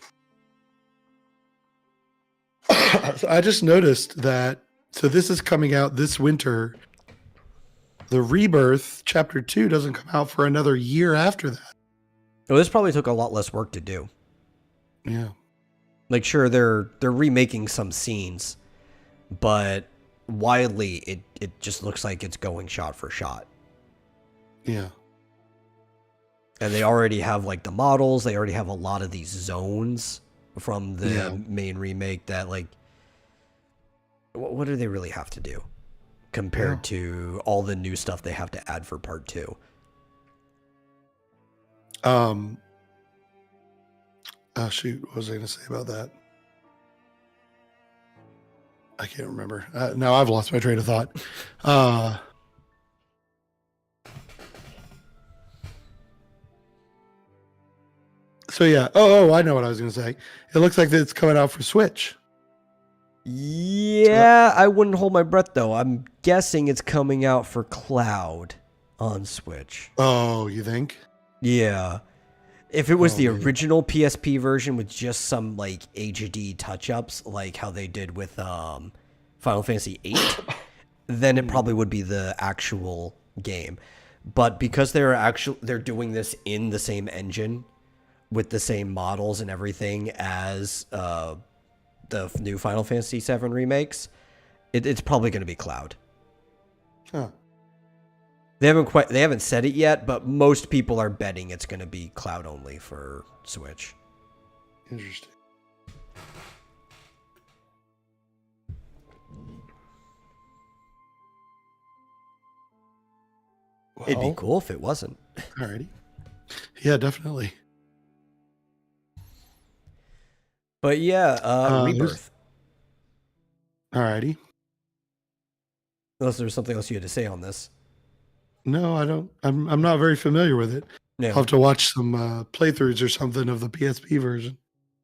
So I just noticed that, so this is coming out this winter. The Rebirth Chapter 2 doesn't come out for another year after that. Well, this probably took a lot less work to do. Yeah. Like, sure, they're remaking some scenes, but widely, it just looks like it's going shot for shot. Yeah. And they already have like the models. They already have a lot of these zones from the main remake that like, what do they really have to do compared to all the new stuff they have to add for part 2? Oh shoot, what was I going to say about that? I can't remember. Now I've lost my train of thought. So yeah. Oh, I know what I was going to say. It looks like it's coming out for Switch. Yeah, I wouldn't hold my breath though. I'm guessing it's coming out for cloud on Switch. Oh, you think? Yeah. If it was the original PSP version with just some like HD touch-ups, like how they did with Final Fantasy VIII, then it probably would be the actual game. But because they're doing this in the same engine with the same models and everything as the new Final Fantasy VII remakes, it's probably going to be cloud. Huh. They haven't said it yet, but most people are betting it's going to be cloud only for Switch. Interesting. Well, it'd be cool if it wasn't. Alrighty. Yeah, definitely. But yeah, Rebirth. Alrighty. Unless there's something else you had to say on this. No, I don't. I'm not very familiar with it. Yeah. I'll have to watch some playthroughs or something of the PSP version.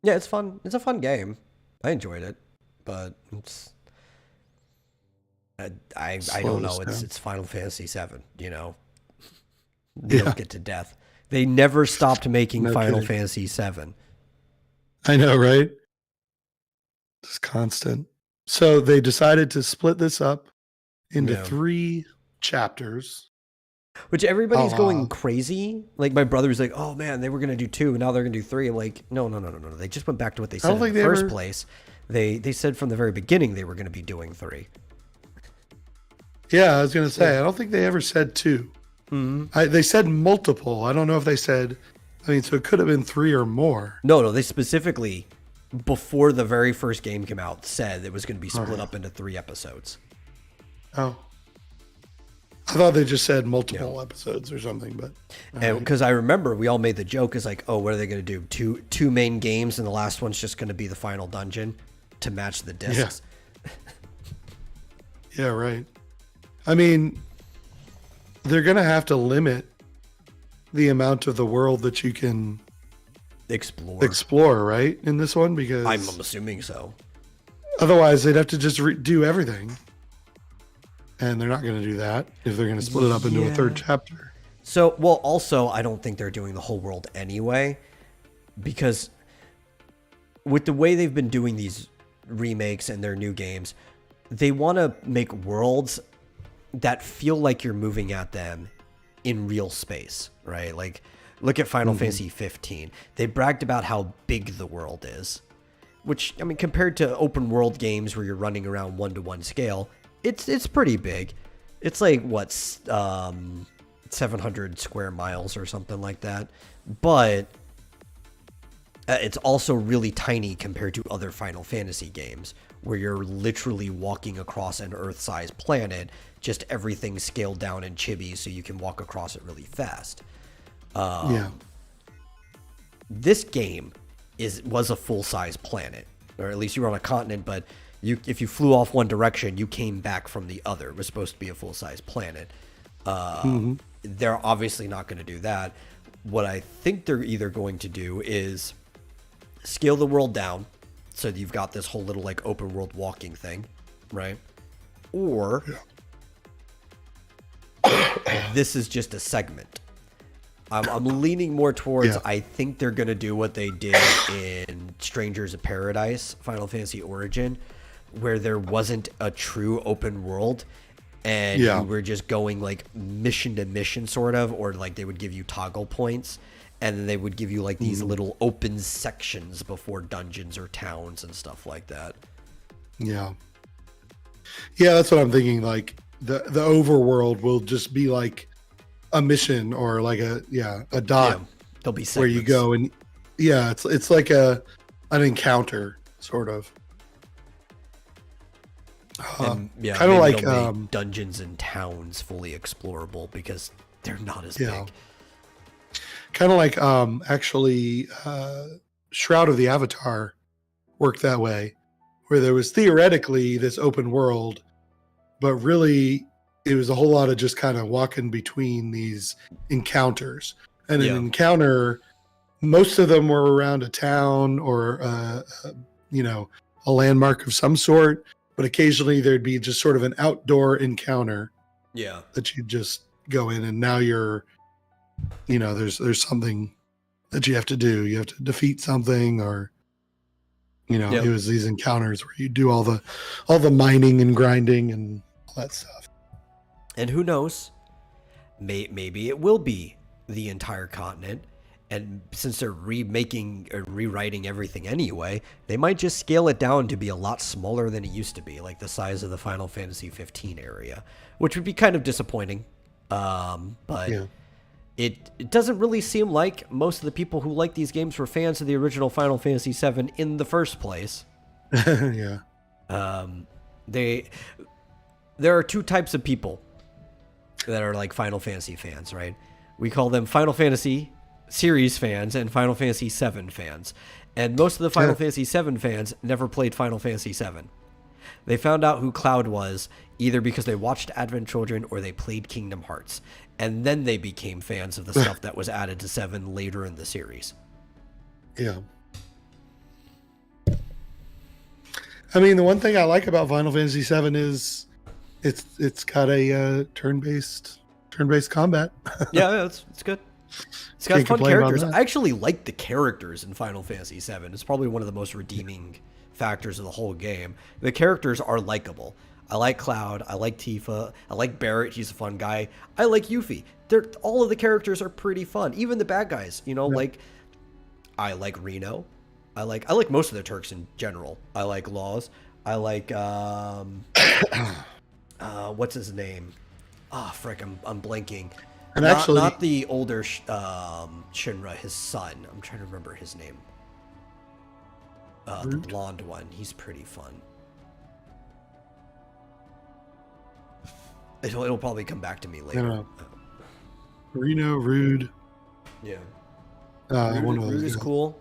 Yeah, it's fun. It's a fun game. I enjoyed it, but it's I don't know. It's Final Fantasy VII. You know, they don't get to death. They never stopped making Final Fantasy VII. I know, right? It's constant. So they decided to split this up into 3 chapters. Which everybody's going crazy. Like my brother's like, oh man, they were going to do 2, and now they're going to do 3. I'm like, no. They just went back to what they said in the first place. They said from the very beginning they were going to be doing 3. Yeah, I was going to say, I don't think they ever said 2. Mm-hmm. They said multiple. I don't know if they said, so it could have been 3 or more. No, they specifically, before the very first game came out, said it was going to be split up into 3 episodes. Oh. I thought they just said multiple episodes or something, but because I remember we all made the joke is like, oh, what are they going to do? Two main games, and the last one's just going to be the final dungeon to match the discs. Yeah, right. I mean, they're going to have to limit the amount of the world that you can explore, right? In this one, because I'm assuming so. Otherwise, they'd have to just do everything. And they're not going to do that if they're going to split it up into a 3rd chapter. So, well, also, I don't think they're doing the whole world anyway, because with the way they've been doing these remakes and their new games, they want to make worlds that feel like you're moving at them in real space, right? Like, look at Final Fantasy 15. They bragged about how big the world is, which, I mean, compared to open world games where you're running around 1-to-1 scale, it's pretty big. It's like, 700 square miles or something like that. But it's also really tiny compared to other Final Fantasy games where you're literally walking across an Earth-sized planet, just everything scaled down in chibi so you can walk across it really fast. This game was a full-size planet, or at least you were on a continent, but if you flew off one direction, you came back from the other. It was supposed to be a full-size planet. They're obviously not going to do that. What I think they're either going to do is scale the world down, so you've got this whole little like open world walking thing, right? Or this is just a segment. I'm leaning more towards, I think they're going to do what they did in Strangers of Paradise, Final Fantasy Origin, where there wasn't a true open world and you were just going like mission to mission sort of, or like they would give you toggle points and then they would give you like these little open sections before dungeons or towns and stuff like that. Yeah, that's what I'm thinking. Like the overworld will just be like a mission or like a dot there'll be segments where you go and it's like an encounter sort of. And kind of like make dungeons and towns fully explorable because they're not as big. Kind of like actually Shroud of the Avatar worked that way, where there was theoretically this open world, but really it was a whole lot of just kind of walking between these encounters. And an encounter, most of them were around a town or a landmark of some sort, but occasionally there'd be just sort of an outdoor encounter that you just go in, and now you're, there's something that you have to do. You have to defeat something, or it was these encounters where you do all the mining and grinding and all that stuff. And who knows, maybe it will be the entire continent. And since they're remaking or rewriting everything anyway, they might just scale it down to be a lot smaller than it used to be, like the size of the Final Fantasy 15 area, which would be kind of disappointing. But it doesn't really seem like most of the people who like these games were fans of the original Final Fantasy 7 in the first place. Yeah. There are two types of people that are like Final Fantasy fans, right? We call them Final Fantasy series fans and Final Fantasy 7 fans. And most of the Final Fantasy 7 fans never played Final Fantasy 7. They found out who Cloud was either because they watched Advent Children or they played Kingdom Hearts. And then they became fans of the stuff that was added to 7 later in the series. Yeah. I mean, the one thing I like about Final Fantasy 7 is it's got a turn-based combat. Yeah, it's good. It's got fun characters. I actually like the characters in Final Fantasy VII. It's probably one of the most redeeming factors of the whole game. The characters are likable. I like Cloud. I like Tifa. I like Barrett. He's a fun guy. I like Yuffie. All of the characters are pretty fun. Even the bad guys. Like I like Reno. I like most of the Turks in general. I like Laws. I like what's his name? Oh frick, I'm blanking. And not the older Shinra, his son. I'm trying to remember his name. The blonde one. He's pretty fun. It'll probably come back to me later. Reno, Rude. Yeah. One of those Rude is cool.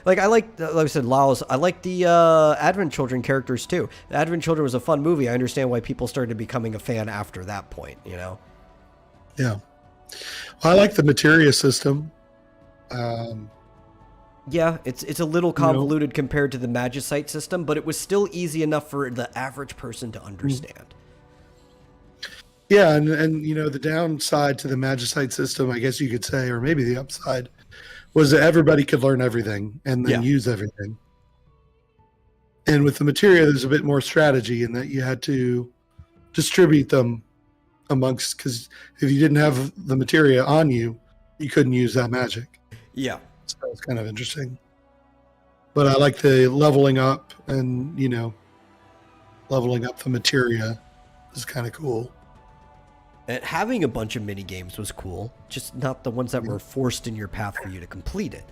Like I said, Laos. I like the Advent Children characters too. The Advent Children was a fun movie. I understand why people started becoming a fan after that point. Yeah. Well, I like the materia system. Yeah, it's a little convoluted compared to the Magicite system, but it was still easy enough for the average person to understand. Yeah, and the downside to the Magicite system, I guess you could say, or maybe the upside, was that everybody could learn everything and then use everything. And with the materia, there's a bit more strategy in that you had to distribute them amongst, because if you didn't have the materia on you, you couldn't use that magic. Yeah. So it's kind of interesting. But I like the leveling up and, leveling up the materia is kind of cool. And having a bunch of mini games was cool, just not the ones that were forced in your path for you to complete it.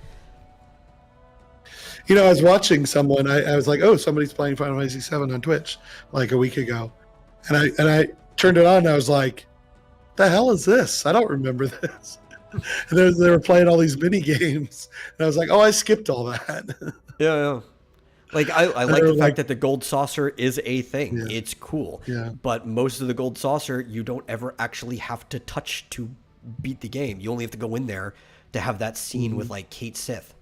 I was watching someone, I was like, oh, somebody's playing Final Fantasy 7 on Twitch like a week ago. And I turned it on and I was like, the hell is this? I don't remember this. And they were playing all these mini games. And I was like, oh, I skipped all that. Yeah. Like, I like the fact that the gold saucer is a thing. Yeah. It's cool. Yeah. But most of the gold saucer, you don't ever actually have to touch to beat the game. You only have to go in there to have that scene with, like, Kate Sith.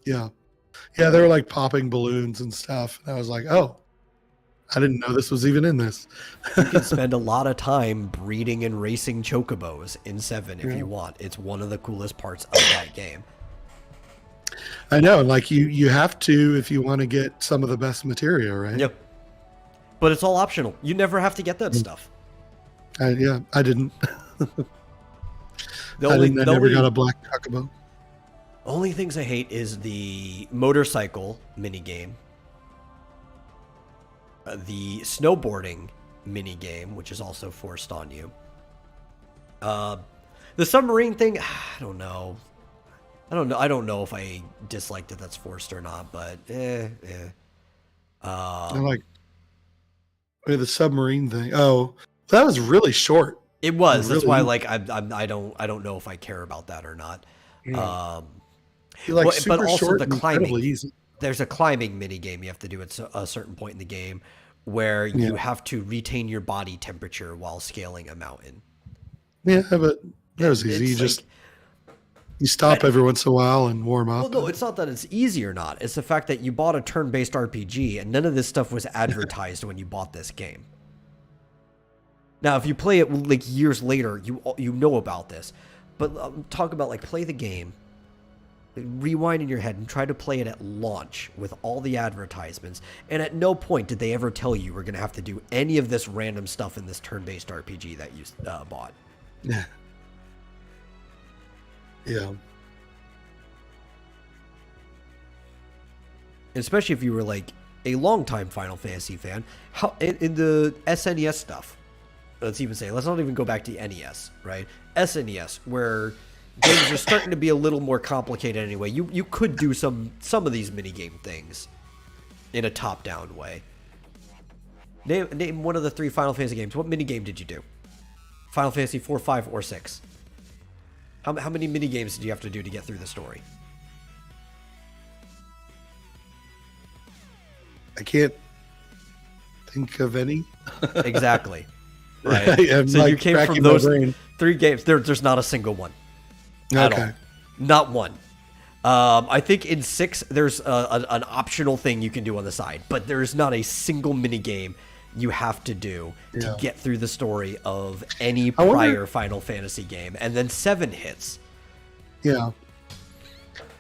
Yeah. Yeah, they were, like, popping balloons and stuff. And I was like, oh, I didn't know this was even in this. You can spend a lot of time breeding and racing chocobos in 7 if you want. It's one of the coolest parts of that game. I know, like you have to if you want to get some of the best material, right? Yep. But it's all optional. You never have to get that stuff. I didn't. I never got a black chocobo. Only things I hate is the motorcycle minigame, the snowboarding minigame, which is also forced on you, The submarine thing, I don't know. I don't know if I disliked it that's forced or not, but I like the submarine thing. Oh, that was really short. It was. That's why, Really, like, I don't know if I care about that or not. yeah. Like But super also short the and climbing. incredibly easy. There's a climbing mini game you have to do at a certain point in the game where you Yeah. have to retain your body temperature while scaling a mountain. Yeah, but that was easy. You It's just like, you stop every once in a while and warm well, up. no, it's not that it's easy or not. It's the fact that you bought a turn-based RPG and none of this stuff was advertised when you bought this game. Now, if you play it like years later, you know about this. But talk about like play the game, rewind in your head and try to play it at launch with all the advertisements. And at no point did they ever tell you we're going to have to do any of this random stuff in this turn-based RPG that you bought. Yeah. Yeah. Especially if you were like a longtime Final Fantasy fan. How in the SNES stuff? Let's not even go back to NES, right? SNES, where games are starting to be a little more complicated anyway. You could do some of these minigame things in a top-down way. Name one of the 3 Final Fantasy games. What minigame did you do? Final Fantasy 4, 5, or 6? How many minigames did you have to do to get through the story? I can't think of any. Exactly. Right. So like you came from racking my those brain. 3 games. There's not a single one. At Okay. all. Not one. I think in 6 there's an optional thing you can do on the side, but there's not a single mini game you have to do to get through the story of any prior Final Fantasy game. And then 7 hits. Yeah.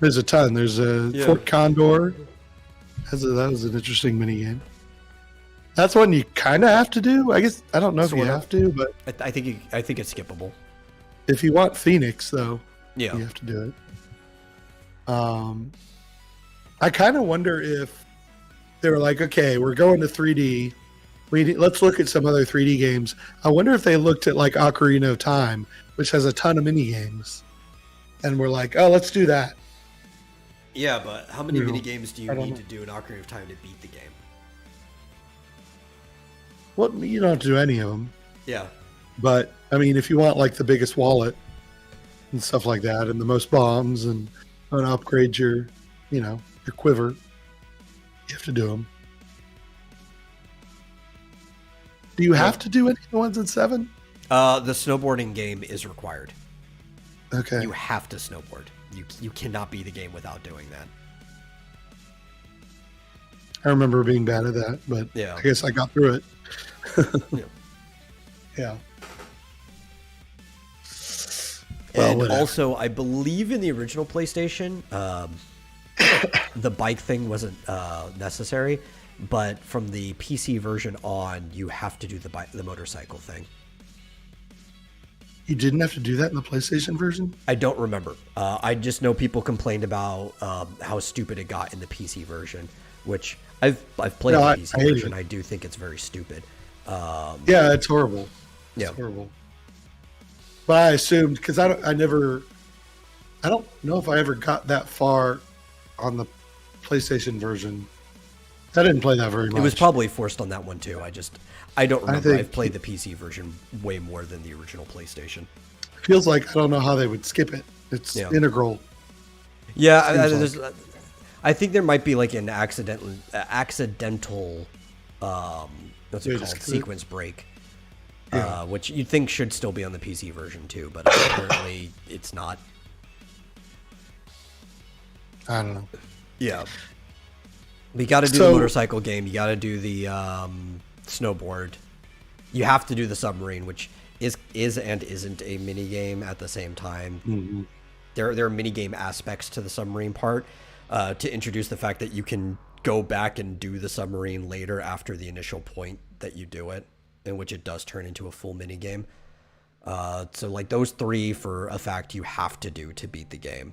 There's a ton. There's a Fort Condor. That was an interesting mini game. That's one you kind of have to do. I guess I don't know if you have to, but I think it's skippable. If you want Phoenix, though, yeah, you have to do it. I kind of wonder if they were like, okay, we're going to 3D. Let's look at some other 3D games. I wonder if they looked at like Ocarina of Time, which has a ton of mini games, and we're like, oh, let's do that. Yeah, but how many mini games do you need to do in Ocarina of Time to beat the game? Well, you don't have to do any of them. Yeah. But, I mean, if you want, like, the biggest wallet and stuff like that, and the most bombs, and want to upgrade your quiver, you have to do them. Do you have to do any of the ones in 7? The snowboarding game is required. Okay. You have to snowboard. You cannot beat the game without doing that. I remember being bad at that, but I guess I got through it. Yeah. Well, and also, I believe in the original PlayStation, the bike thing wasn't necessary, but from the PC version on, you have to do the motorcycle thing. You didn't have to do that in the PlayStation version? I don't remember. I just know people complained about how stupid it got in the PC version, which I've played the PC version. I do think it's very stupid. Yeah, it's horrible. It's horrible. But I assumed, because I don't know if I ever got that far on the PlayStation version. I didn't play that very much. It was probably forced on that one too. I don't remember. I've played the PC version way more than the original PlayStation. Feels like I don't know how they would skip it. It's integral. Yeah, I think there might be like an accidental what's it called? Sequence break. Which you'd think should still be on the PC version too, but apparently it's not. I don't know. Yeah. You got to do the motorcycle game. You got to do the snowboard. You have to do the submarine, which is and isn't a mini game at the same time. Mm-hmm. There are mini game aspects to the submarine part to introduce the fact that you can go back and do the submarine later after the initial point that you do it, in which it does turn into a full mini game. So like those 3 for a fact you have to do to beat the game.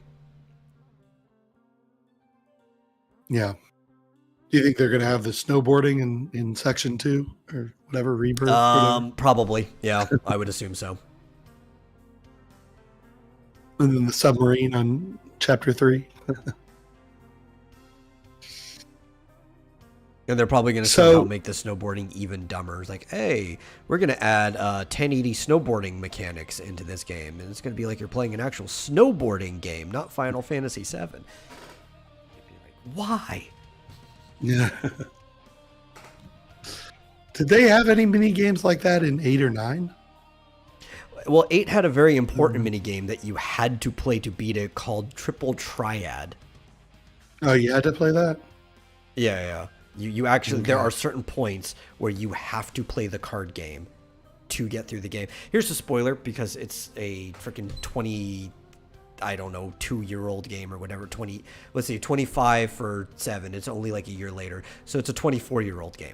Yeah. Do you think they're going to have the snowboarding in section 2 or whatever, Rebirth? Probably. Yeah, I would assume so. And then the submarine on chapter 3. And they're probably going to somehow make the snowboarding even dumber. It's like, hey, we're going to add 1080 snowboarding mechanics into this game. And it's going to be like you're playing an actual snowboarding game, not Final Fantasy VII. Why? Yeah. Did they have any mini games like that in 8 or 9? Well, 8 had a very important mini game that you had to play to beat it called Triple Triad. Oh, you had to play that? Yeah. You actually, there are certain points where you have to play the card game to get through the game. Here's a spoiler, because it's a freaking 2-year-old game or whatever. 25 for 7. It's only like a year later. So it's a 24-year-old game.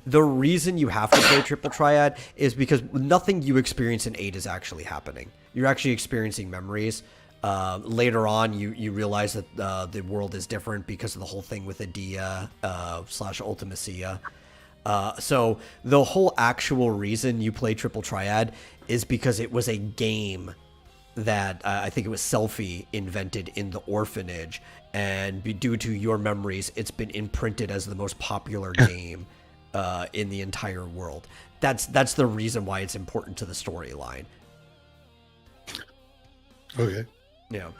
The reason you have to play Triple Triad is because nothing you experience in 8 is actually happening. You're actually experiencing memories. Later on, you realize that the world is different because of the whole thing with Adia / Ultimacia. So the whole actual reason you play Triple Triad is because it was a game that I think it was Selphie invented in the orphanage, and due to your memories, it's been imprinted as the most popular game in the entire world. That's the reason why it's important to the storyline. Okay. Yeah.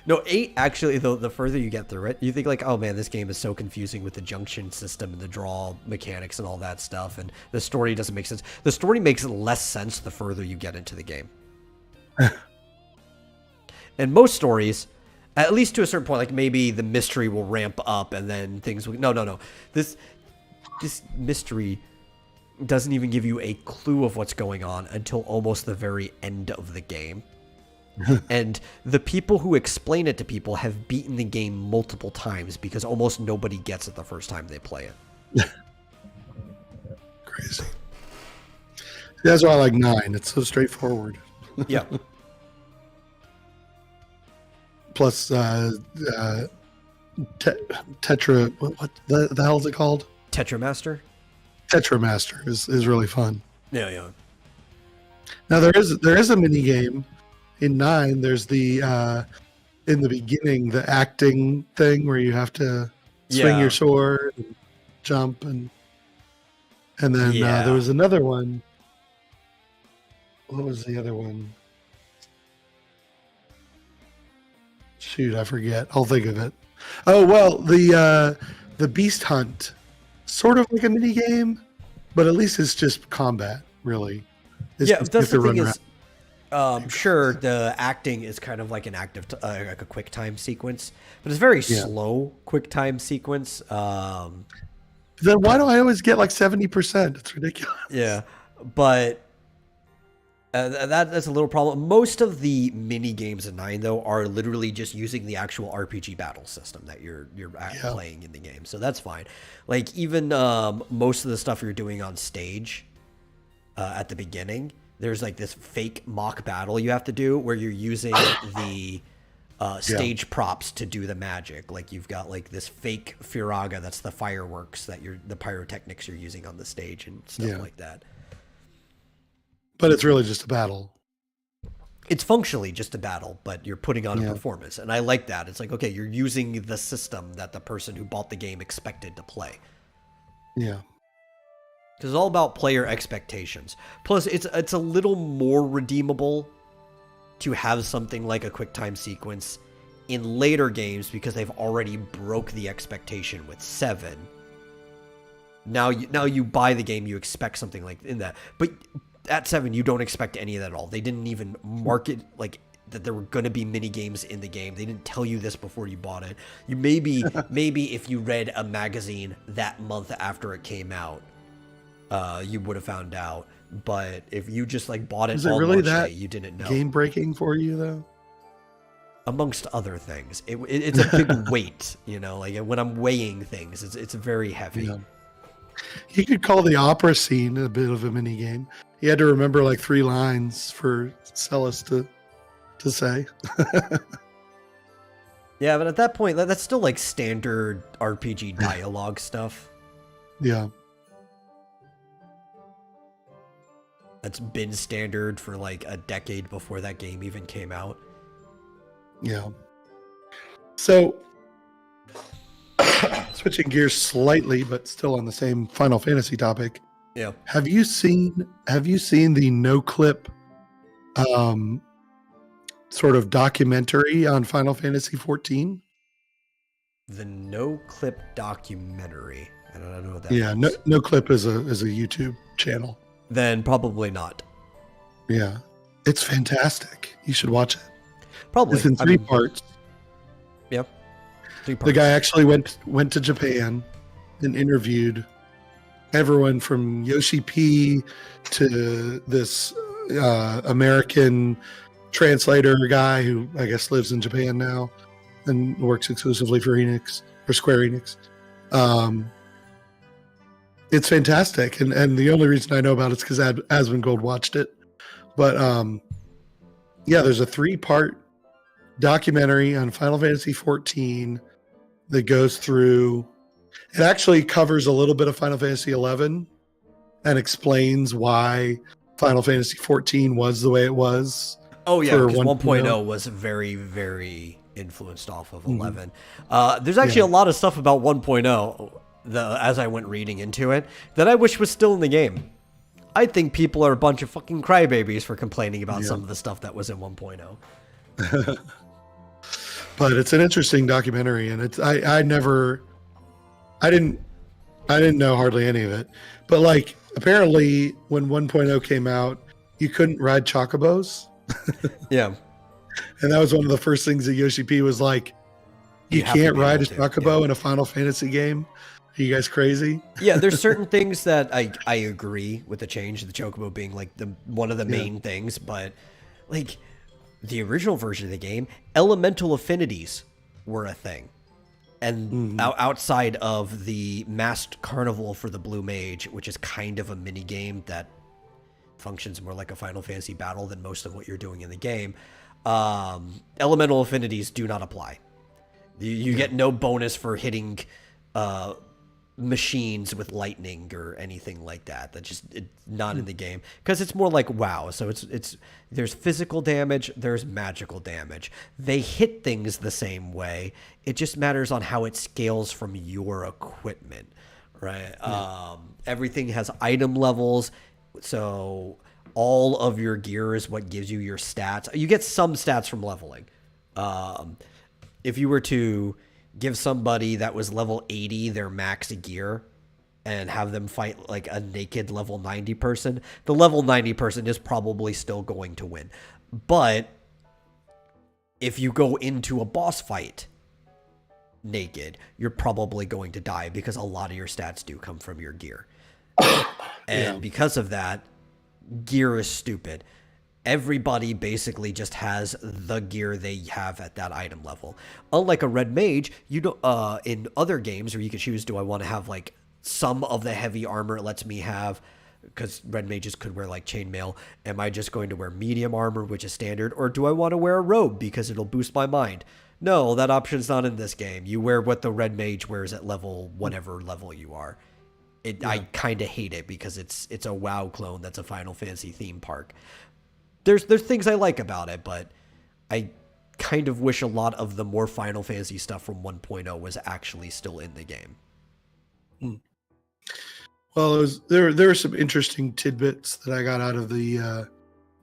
No, 8, actually, though, the further you get through it, you think like, oh man, this game is so confusing with the junction system and the draw mechanics and all that stuff, and the story doesn't make sense. The story makes less sense the further you get into the game. And most stories, at least to a certain point, like maybe the mystery will ramp up and then things will... No. This mystery doesn't even give you a clue of what's going on until almost the very end of the game. And the people who explain it to people have beaten the game multiple times because almost nobody gets it the first time they play it. Crazy. That's why I like 9. It's so straightforward. Yeah. Plus, Tetra... What the hell is it called? Tetramaster? Tetramaster is really fun. Yeah. Now, there is a mini game. In 9, there's the in the beginning, the acting thing where you have to swing your sword and jump, and then there was another one. What was the other one? Shoot, I forget. I'll think of it. Oh well, the Beast Hunt, sort of like a mini game, but at least it's just combat, really. That's the thing is. Sure, the acting is kind of like an active, like a quick time sequence, but it's very slow quick time sequence. Then why do I always get like 70%? It's ridiculous. Yeah, but that's a little problem. Most of the mini games in 9 though are literally just using the actual RPG battle system that you're playing in the game, so that's fine. Like even most of the stuff you're doing on stage at the beginning. There's like this fake mock battle you have to do where you're using the stage props to do the magic. Like you've got like this fake Firaga, that's the fireworks that the pyrotechnics you're using on the stage and stuff like that. But it's really just a battle. It's functionally just a battle, but you're putting on a performance. And I like that. It's like, okay, you're using the system that the person who bought the game expected to play. Yeah. Because it's all about player expectations. Plus, it's a little more redeemable to have something like a quick time sequence in later games because they've already broke the expectation with 7. Now you buy the game, you expect something like in that. But at 7, you don't expect any of that at all. They didn't even market like that there were going to be mini games in the game. They didn't tell you this before you bought it. You maybe if you read a magazine that month after it came out, you would have found out. But if you just like bought it all really that day, you didn't know. Game breaking for you though? Amongst other things, it's a big weight. You know, like when I'm weighing things, it's very heavy. Yeah. You could call the opera scene a bit of a mini game. You had to remember like 3 lines for Celis to say. Yeah, but at that point, that's still like standard RPG dialogue stuff. Yeah. that's been standard for like a decade before that game even came out. Yeah. So, switching gears slightly, but still on the same Final Fantasy topic. Yeah. Have you seen the no clip sort of documentary on Final Fantasy 14? The no clip documentary. I don't know what that Yeah, means. no clip is a YouTube channel. Then probably not. Yeah. It's fantastic. You should watch it. Probably. It's in three parts. Yep. 3 parts. The guy actually went to Japan and interviewed everyone from Yoshi P to this American translator guy who I guess lives in Japan now and works exclusively for Square Enix. It's fantastic, and the only reason I know about it is because Asmongold watched it. But yeah, there's a 3-part documentary on Final Fantasy 14 that goes through. It actually covers a little bit of Final Fantasy 11 and explains why Final Fantasy 14 was the way it was. Oh yeah, because 1.0 was very, very influenced off of 11. There's actually a lot of stuff about 1.0, as I went reading into it, that I wish was still in the game. I think people are a bunch of fucking crybabies for complaining about some of the stuff that was in 1.0. But it's an interesting documentary, and it's I didn't know hardly any of it. But like apparently when 1.0 came out, you couldn't ride chocobos. Yeah. And that was one of the first things that Yoshi P was like, you can't ride a chocobo in a Final Fantasy game? Are you guys crazy? Yeah, there's certain things that I agree with the change, the chocobo being like one of the main things, but like the original version of the game, elemental affinities were a thing. And outside of the masked carnival for the Blue Mage, which is kind of a mini game that functions more like a Final Fantasy battle than most of what you're doing in the game, elemental affinities do not apply. You get no bonus for hitting machines with lightning or anything like that. That's just not in the game, because it's more like WoW. So it's there's physical damage, there's magical damage. They hit things the same way. It just matters on how it scales from your equipment, right? Everything has item levels, so all of your gear is what gives you your stats. You get some stats from leveling. If you were to give somebody that was level 80 their max gear and have them fight like a naked level 90 person, the level 90 person is probably still going to win. But if you go into a boss fight naked, you're probably going to die, because a lot of your stats do come from your gear. And because of that, gear is stupid. Everybody basically just has the gear they have at that item level. Unlike a red mage, you don't, in other games where you can choose, do I want to have like some of the heavy armor it lets me have, because red mages could wear like chainmail. Am I just going to wear medium armor, which is standard, or do I want to wear a robe because it'll boost my mind? No, that option's not in this game. You wear what the red mage wears at level, whatever level you are. I kind of hate it because it's a WoW clone that's a Final Fantasy theme park. There's things I like about it, but I kind of wish a lot of the more Final Fantasy stuff from 1.0 was actually still in the game. Well, there were some interesting tidbits that I got out of the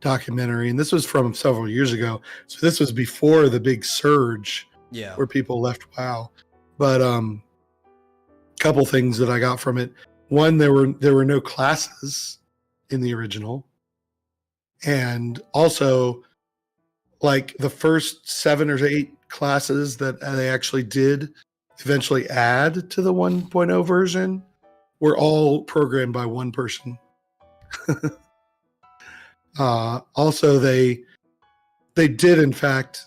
documentary, and this was from several years ago. So this was before the big surge where people left WoW. But couple things that I got from it. One, there were no classes in the original. And also, like the first 7 or 8 classes that they actually did eventually add to the 1.0 version were all programmed by one person. Also, they did, in fact,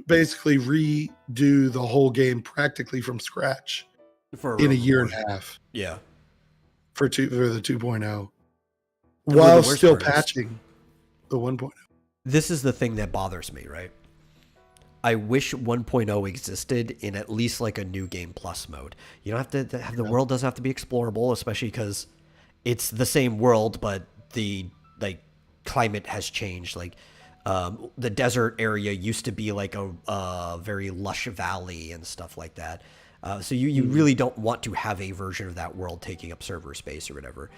basically redo the whole game practically from scratch in a year and a half. Yeah. For the 2.0. While still patching the 1.0. This is the thing that bothers me, right? I wish 1.0 existed in at least like a new game plus mode. You don't have to have the world doesn't have to be explorable, especially because it's the same world but the like climate has changed. Like the desert area used to be like a very lush valley and stuff like that. So you really don't want to have a version of that world taking up server space or whatever.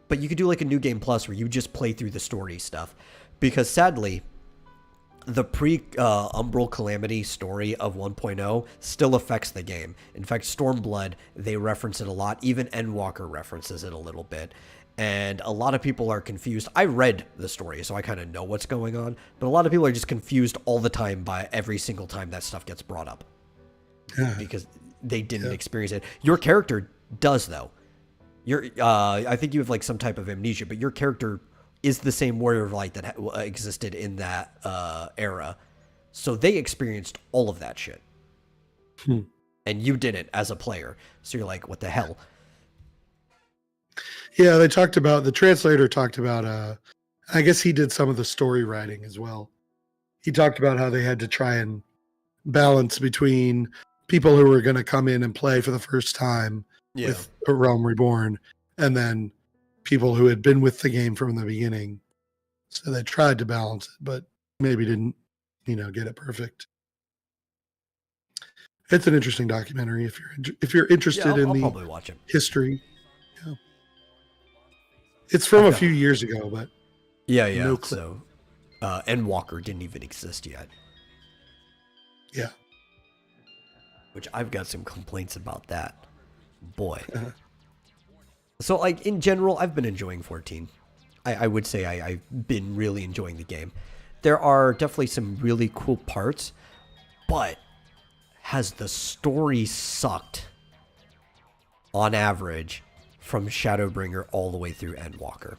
But you could do like a New Game Plus where you just play through the story stuff. Because sadly, the pre-Umbral Calamity story of 1.0 still affects the game. In fact, Stormblood, they reference it a lot. Even Endwalker references it a little bit. And a lot of people are confused. I read the story, so I kind of know what's going on. But a lot of people are just confused all the time by every single time that stuff gets brought up. Because they didn't experience it. Your character does, though. I think you have like some type of amnesia, but your character is the same warrior of light that existed in that era. So they experienced all of that shit. And you didn't as a player. So you're like, what the hell? Yeah, the translator talked about, I guess he did some of the story writing as well. He talked about how they had to try and balance between people who were going to come in and play for the first time with A Realm Reborn, and then people who had been with the game from the beginning. So they tried to balance it, but maybe didn't, get it perfect. It's an interesting documentary if you're interested in I'll the probably watch it. History. Yeah. It's from a few years ago, but no clip. So Endwalker didn't even exist yet. Yeah. Which I've got some complaints about that. Boy. So, like, in general, I've been enjoying 14. I would say I've been really enjoying the game. There are definitely some really cool parts, but has the story sucked on average from Shadowbringer all the way through Endwalker.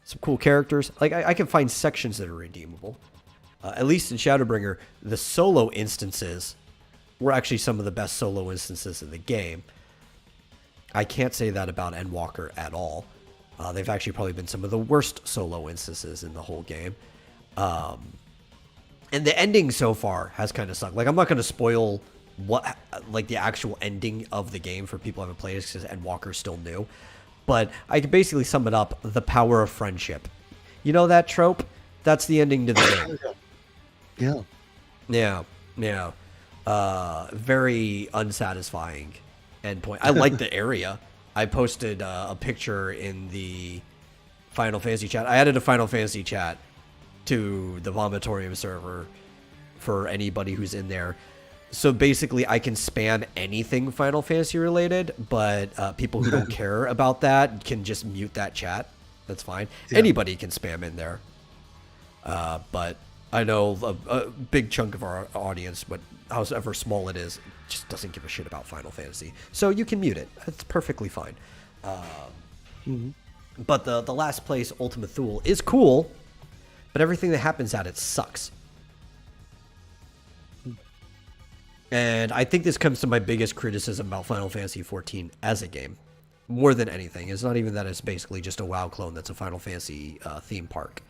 Some cool characters. Like, I can find sections that are redeemable. At least in Shadowbringer, the solo instances were actually some of the best solo instances in the game. I can't say that about Endwalker at all. They've actually probably been some of the worst solo instances in the whole game. And the ending so far has kind of sucked. Like, I'm not going to spoil the actual ending of the game for people who haven't played it because Endwalker's still new. But I can basically sum it up: the power of friendship. You know that trope? That's the ending to the game. Yeah. Very unsatisfying endpoint. I like the area. I posted a picture in the Final Fantasy chat. I added a Final Fantasy chat to the Vomitorium server for anybody who's in there. So basically, I can spam anything Final Fantasy related, but people who don't care about that can just mute that chat. That's fine. Yeah. Anybody can spam in there. But I know a big chunk of our audience, but however small it is, just doesn't give a shit about Final Fantasy. So you can mute it. It's perfectly fine. But the last place, Ultima Thule, is cool, but everything that happens at it sucks. And I think this comes to my biggest criticism about Final Fantasy XIV as a game. More than anything. It's not even that it's basically just a WoW clone that's a Final Fantasy theme park.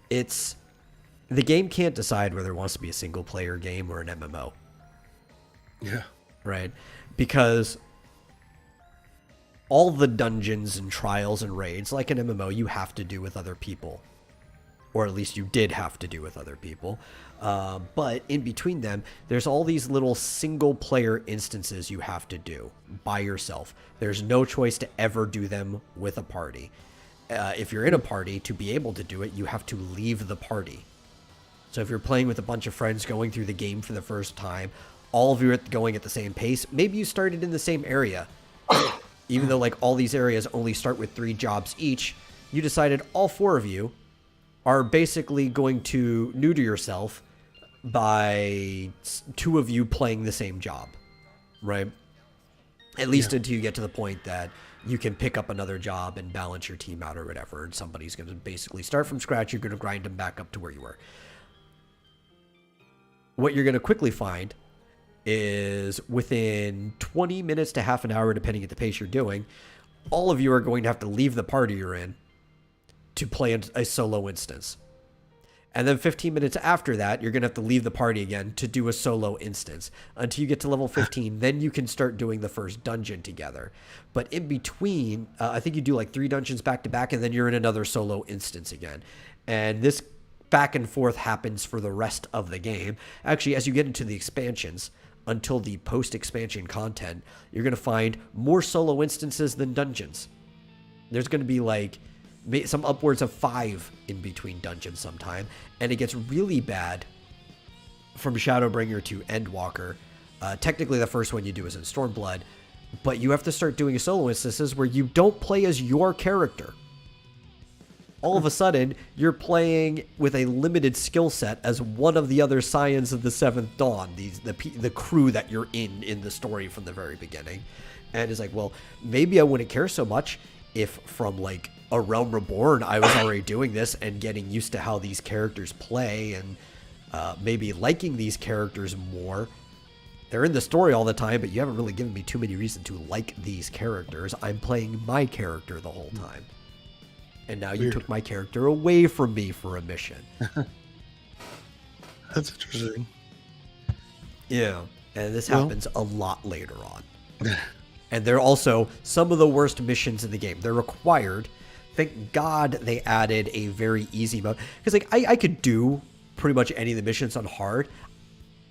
The game can't decide whether it wants to be a single-player game or an MMO. Yeah. Right? Because all the dungeons and trials and raids, like an MMO, you have to do with other people. Or at least you did have to do with other people. But in between them, there's all these little single-player instances you have to do by yourself. There's no choice to ever do them with a party. If you're in a party, to be able to do it, you have to leave the party. So if you're playing with a bunch of friends going through the game for the first time, all of you are going at the same pace, maybe you started in the same area. Even though like all these areas only start with 3 jobs each, you decided all 4 of you are basically going to neuter yourself by 2 of you playing the same job, right? At least until you get to the point that you can pick up another job and balance your team out or whatever, and somebody's going to basically start from scratch. You're going to grind them back up to where you were. What you're going to quickly find is within 20 minutes to half an hour, depending at the pace you're doing, all of you are going to have to leave the party you're in to play a solo instance. And then 15 minutes after that, you're going to have to leave the party again to do a solo instance until you get to level 15. Then you can start doing the first dungeon together. But in between, I think you do like 3 dungeons back to back, and then you're in another solo instance again. And this back and forth happens for the rest of the game. Actually, as you get into the expansions, until the post-expansion content, you're going to find more solo instances than dungeons. There's going to be like some upwards of 5 in between dungeons sometime, and it gets really bad from Shadowbringer to Endwalker. Technically, the first one you do is in Stormblood, but you have to start doing solo instances where you don't play as your character. All of a sudden, you're playing with a limited skill set as one of the other Scions of the Seventh Dawn, the crew that you're in the story from the very beginning. And it's like, well, maybe I wouldn't care so much if from like A Realm Reborn I was already doing this and getting used to how these characters play and maybe liking these characters more. They're in the story all the time, but you haven't really given me too many reasons to like these characters. I'm playing my character the whole time. And now you took my character away from me for a mission. That's interesting. Yeah. And this happens a lot later on. And they're also some of the worst missions in the game. They're required. Thank God they added a very easy mode. Because like I could do pretty much any of the missions on hard.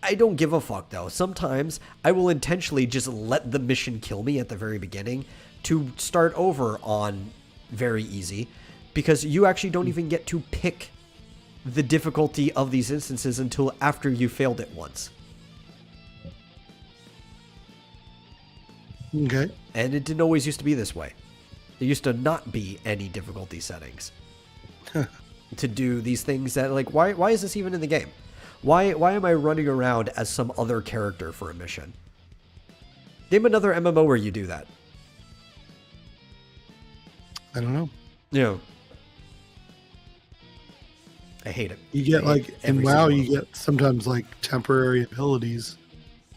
I don't give a fuck, though. Sometimes I will intentionally just let the mission kill me at the very beginning to start over on very easy. Because you actually don't even get to pick the difficulty of these instances until after you failed it once. Okay. And it didn't always used to be this way. There used to not be any difficulty settings to do these things that, like, why is this even in the game? Why am I running around as some other character for a mission? Name another MMO where you do that. I don't know. Yeah. I hate it. You get like, in WoW, you get sometimes like temporary abilities,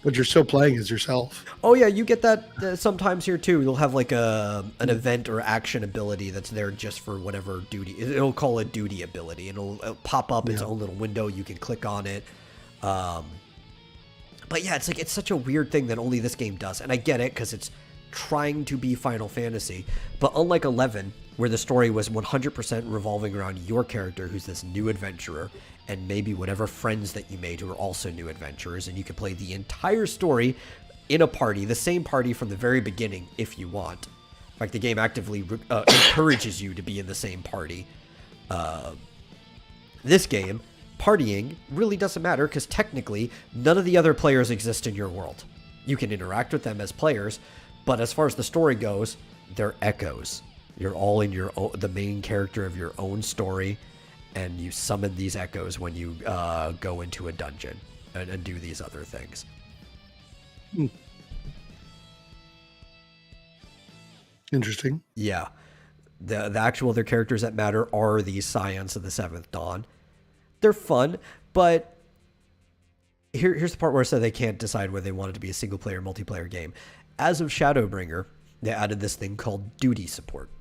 but you're still playing as yourself. Oh yeah, you get that sometimes here too. You'll have like an event or action ability that's there just for whatever duty. It'll call a duty ability. It'll pop up its own little window. You can click on it. But yeah, it's like, it's such a weird thing that only this game does. And I get it because it's trying to be Final Fantasy. But unlike 11, where the story was 100% revolving around your character, who's this new adventurer, and maybe whatever friends that you made who are also new adventurers, and you can play the entire story in a party, the same party from the very beginning if you want. In fact, the game actively encourages you to be in the same party. This game, partying really doesn't matter because technically none of the other players exist in your world. You can interact with them as players, but as far as the story goes, they're echoes. You're all in your own, the main character of your own story, and you summon these echoes when you go into a dungeon and do these other things. Interesting. Yeah. The actual other characters that matter are these Scions of the Seventh Dawn. They're fun, but here's the part where I said they can't decide whether they want it to be a single-player or multiplayer game. As of Shadowbringer, they added this thing called duty support.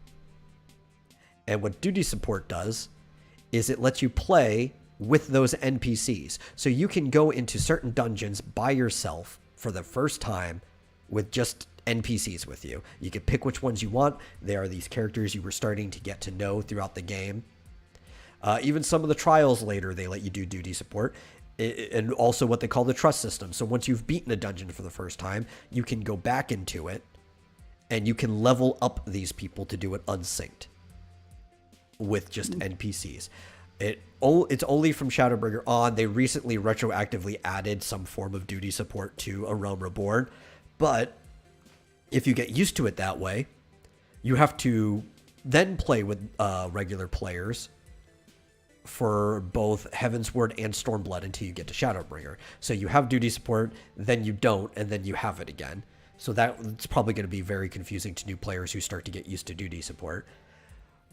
And what duty support does is it lets you play with those NPCs. So you can go into certain dungeons by yourself for the first time with just NPCs with you. You can pick which ones you want. They are these characters you were starting to get to know throughout the game. Even some of the trials later, they let you do duty support. And also what they call the trust system. So once you've beaten a dungeon for the first time, you can go back into it and you can level up these people to do it unsynced with just NPCs. It's only from Shadowbringer on. They recently retroactively added some form of duty support to A Realm Reborn. But if you get used to it that way, you have to then play with regular players for both Heavensward and Stormblood until you get to Shadowbringer. So you have duty support, then you don't, and then you have it again. So that's probably going to be very confusing to new players who start to get used to duty support.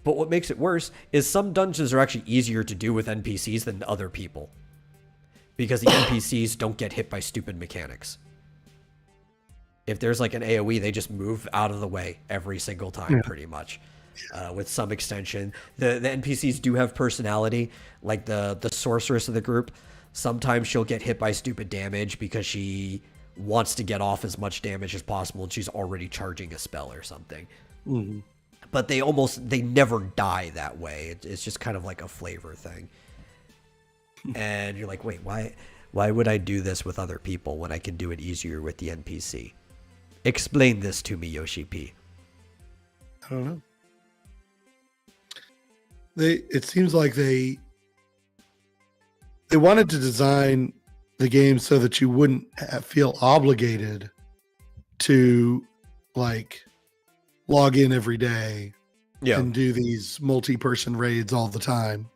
But what makes it worse is some dungeons are actually easier to do with NPCs than other people, because the NPCs don't get hit by stupid mechanics. If there's like an AoE, they just move out of the way every single time, pretty much. with some extension. The NPCs do have personality, like the sorceress of the group. Sometimes she'll get hit by stupid damage because she wants to get off as much damage as possible, and she's already charging a spell or something. Mm-hmm. But they never die that way. It's just kind of like a flavor thing. And you're like, wait, why would I do this with other people when I can do it easier with the NPC? Explain this to me, Yoshi P. I don't know. It seems like they wanted to design the game so that you wouldn't feel obligated to like log in every day and do these multi-person raids all the time.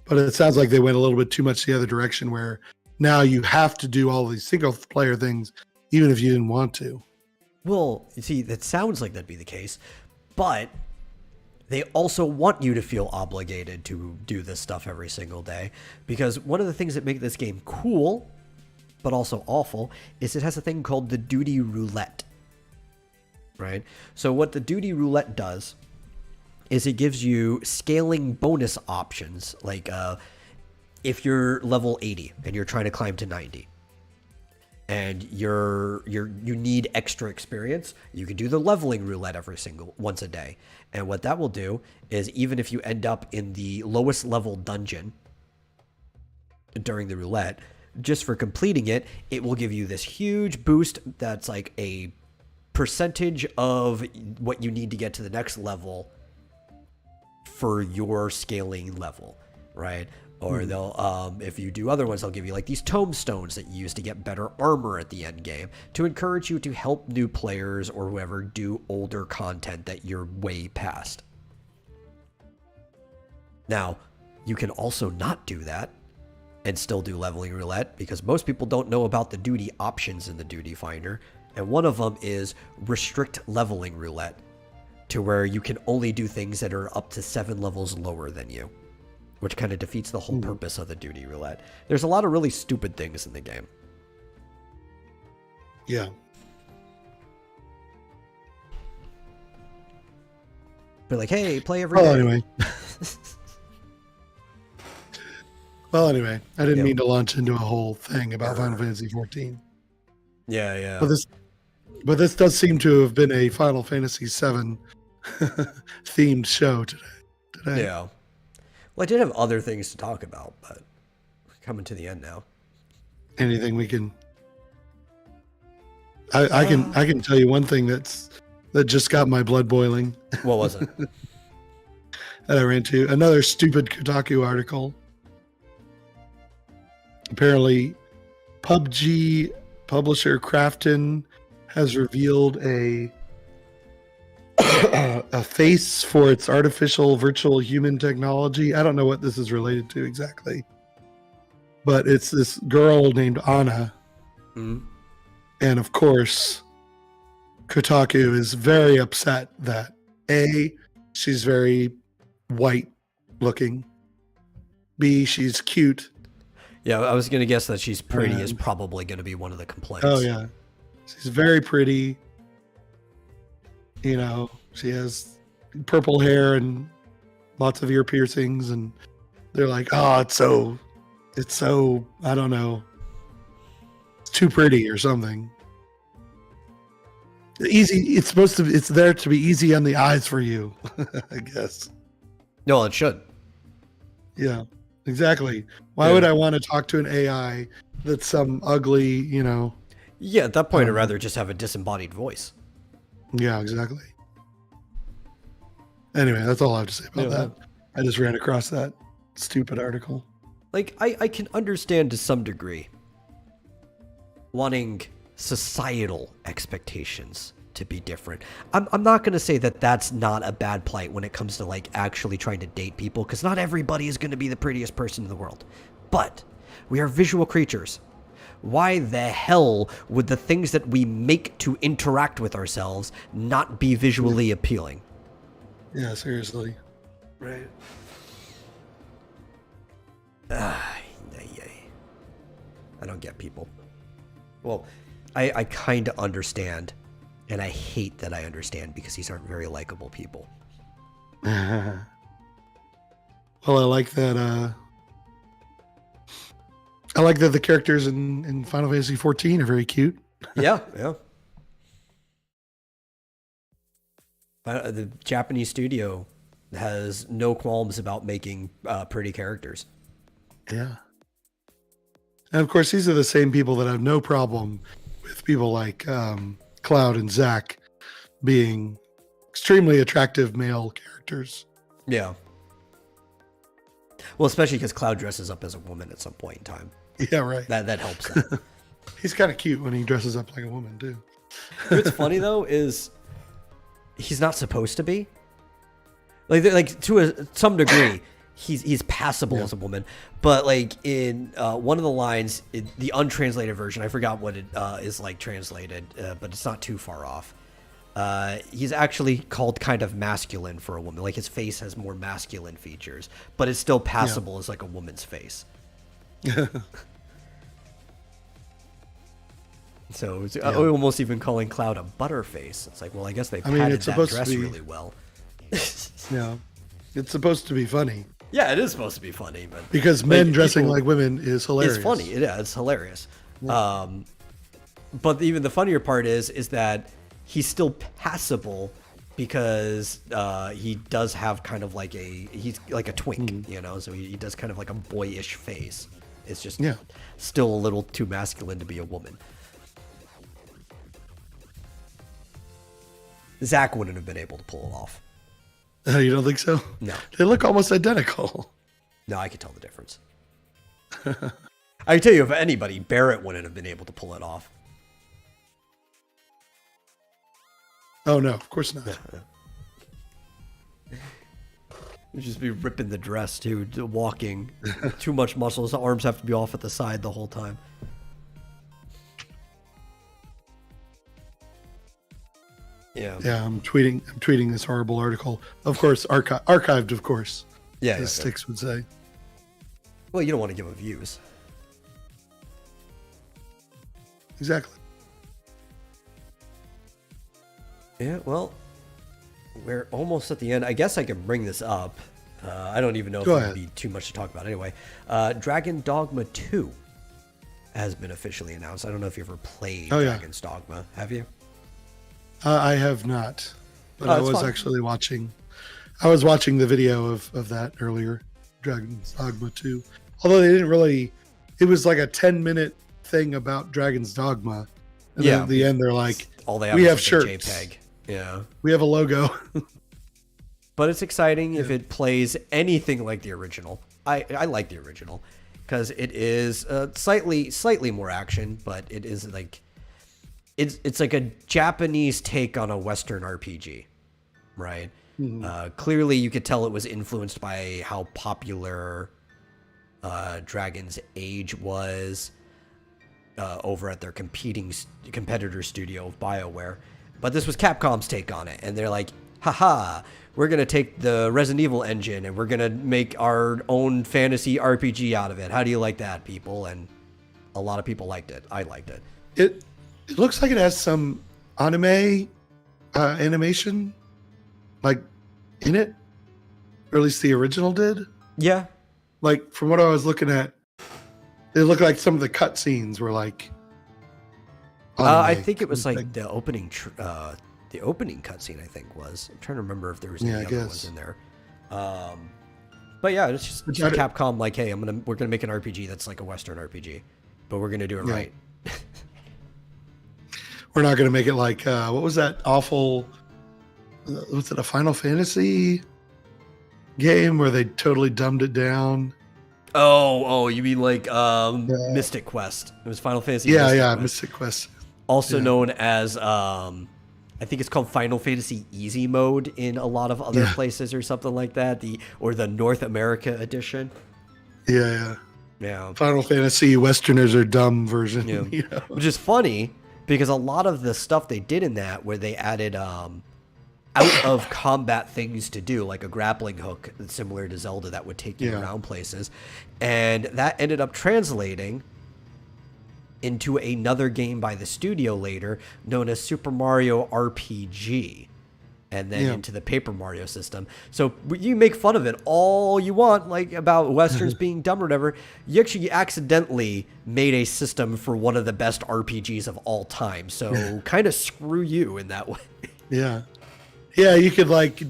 But it sounds like they went a little bit too much the other direction where now you have to do all these single player things even if you didn't want to. Well, you see, that sounds like that'd be the case, but they also want you to feel obligated to do this stuff every single day, because one of the things that make this game cool, but also awful, is it has a thing called the duty roulette, right? So what the duty roulette does is it gives you scaling bonus options, like if you're level 80 and you're trying to climb to 90, and you need extra experience, you can do the leveling roulette once a day. And what that will do is, even if you end up in the lowest level dungeon during the roulette, just for completing it, it will give you this huge boost that's like a percentage of what you need to get to the next level for your scaling level, right? Or they'll, if you do other ones, they'll give you like these tombstones that you use to get better armor at the end game to encourage you to help new players or whoever do older content that you're way past. Now, you can also not do that and still do leveling roulette, because most people don't know about the duty options in the duty finder. And one of them is restrict leveling roulette, to where you can only do things that are up to 7 levels lower than you, which kind of defeats the whole purpose of the duty roulette. There's a lot of really stupid things in the game. Yeah. But like, hey, play every day. Well, anyway, I didn't mean to launch into a whole thing about Final Fantasy 14. Yeah. But this does seem to have been a Final Fantasy 7 themed show today. Yeah. Well, I did have other things to talk about, but we're coming to the end now. Anything we can... I can tell you one thing that just got my blood boiling. What was it? That I ran to. Another stupid Kotaku article. Apparently, PUBG publisher Krafton has revealed a face for its artificial virtual human technology. I don't know what this is related to exactly, but it's this girl named Anna. Mm-hmm. And of course, Kotaku is very upset that A, she's very white looking, B, she's cute. Yeah, I was going to guess that she's pretty is probably going to be one of the complaints. Oh, yeah. She's very pretty. You know, she has purple hair and lots of ear piercings, and they're like, oh, it's so, I don't know, it's too pretty or something. It's there to be easy on the eyes for you, I guess. No, it should. Yeah, exactly. Why would I want to talk to an AI that's some ugly, you know? Yeah, at that point, I'd rather just have a disembodied voice. Yeah, exactly. Anyway, that's all I have to say about that. I just ran across that stupid article. Like, I can understand to some degree wanting societal expectations to be different. I'm not going to say that that's not a bad plight when it comes to like actually trying to date people, because not everybody is going to be the prettiest person in the world. But we are visual creatures. Why the hell would the things that we make to interact with ourselves not be visually appealing? Yeah, seriously. Right. I don't get people. Well, I kind of understand, and I hate that I understand, because these aren't very likable people. Well, I like that. I like that the characters in Final Fantasy 14 are very cute. Yeah. The Japanese studio has no qualms about making pretty characters. Yeah. And of course, these are the same people that have no problem with people like Cloud and Zack being extremely attractive male characters. Yeah. Well, especially because Cloud dresses up as a woman at some point in time. Yeah, right. That helps that. He's kind of cute when he dresses up like a woman, too. What's funny, though, is he's not supposed to be. Like to some degree, he's passable as a woman. But, like, in one of the lines, the untranslated version, I forgot what it is like translated, but it's not too far off. He's actually called kind of masculine for a woman. Like, his face has more masculine features, but it's still passable as like a woman's face. So it's almost even calling Cloud a butterface. It's like, well, I guess they padded that dress really well. Yeah, it's supposed to be funny. Yeah, it is supposed to be funny, but because men dressing like women is hilarious. It's funny. Yeah, it's hilarious. Yeah. But even the funnier part is that he's still passable because he does have kind of like he's like a twink, you know, so he does kind of like a boyish face. It's just still a little too masculine to be a woman. Zack wouldn't have been able to pull it off. You don't think so? No. They look almost identical. No, I could tell the difference. I can tell you, if anybody, Barrett wouldn't have been able to pull it off. Oh, no, of course not. You'd just be ripping the dress, too, walking. Too much muscle. His arms have to be off at the side the whole time. Yeah. Yeah, I'm tweeting this horrible article. Of course, archived, of course. Yeah. As Styx would say. Well, you don't want to give him views. Exactly. Yeah, well, we're almost at the end. I guess I can bring this up. I don't even know if it would be too much to talk about anyway. Dragon Dogma 2 has been officially announced. I don't know if you ever played Dragon's Dogma. Have you? I have not, but I was actually watching. I was watching the video of that earlier, Dragon's Dogma 2. Although they didn't really, it was like a 10-minute thing about Dragon's Dogma, and then at the end they're like, all they have "We have like shirts, JPEG. Yeah, we have a logo." But it's exciting if it plays anything like the original. I like the original because it is slightly more action, but it is like. It's like a Japanese take on a Western RPG, right? Mm-hmm. Clearly, you could tell it was influenced by how popular Dragon's Age was over at their competitor studio of BioWare. But this was Capcom's take on it, and they're like, haha, we're going to take the Resident Evil engine, and we're going to make our own fantasy RPG out of it. How do you like that, people? And a lot of people liked it. I liked it. It looks like it has some anime animation, like, in it. Or at least the original did. Yeah. Like, from what I was looking at, it looked like some of the cutscenes were like. I think it was like the opening cutscene. I think was. I'm trying to remember if there was any other ones in there. But yeah, it's just Capcom like, hey, we're gonna make an RPG that's like a Western RPG, but we're gonna do it right. We're not gonna make it like what was that awful? Was it a Final Fantasy game where they totally dumbed it down? Oh, you mean like Mystic Quest? It was Final Fantasy. Mystic Quest. Also known as I think it's called Final Fantasy Easy Mode in a lot of other places or something like that. The North America edition. Yeah. Final Fantasy Westerners are dumb version. Yeah. You know? Which is funny because a lot of the stuff they did in that, where they added out of combat things to do, like a grappling hook similar to Zelda that would take you around places, and that ended up translating into another game by the studio later known as Super Mario RPG. and then into the Paper Mario system. So you make fun of it all you want, like about Westerns being dumb or whatever. You actually accidentally made a system for one of the best RPGs of all time. So kind of screw you in that way. Yeah. Yeah, you could like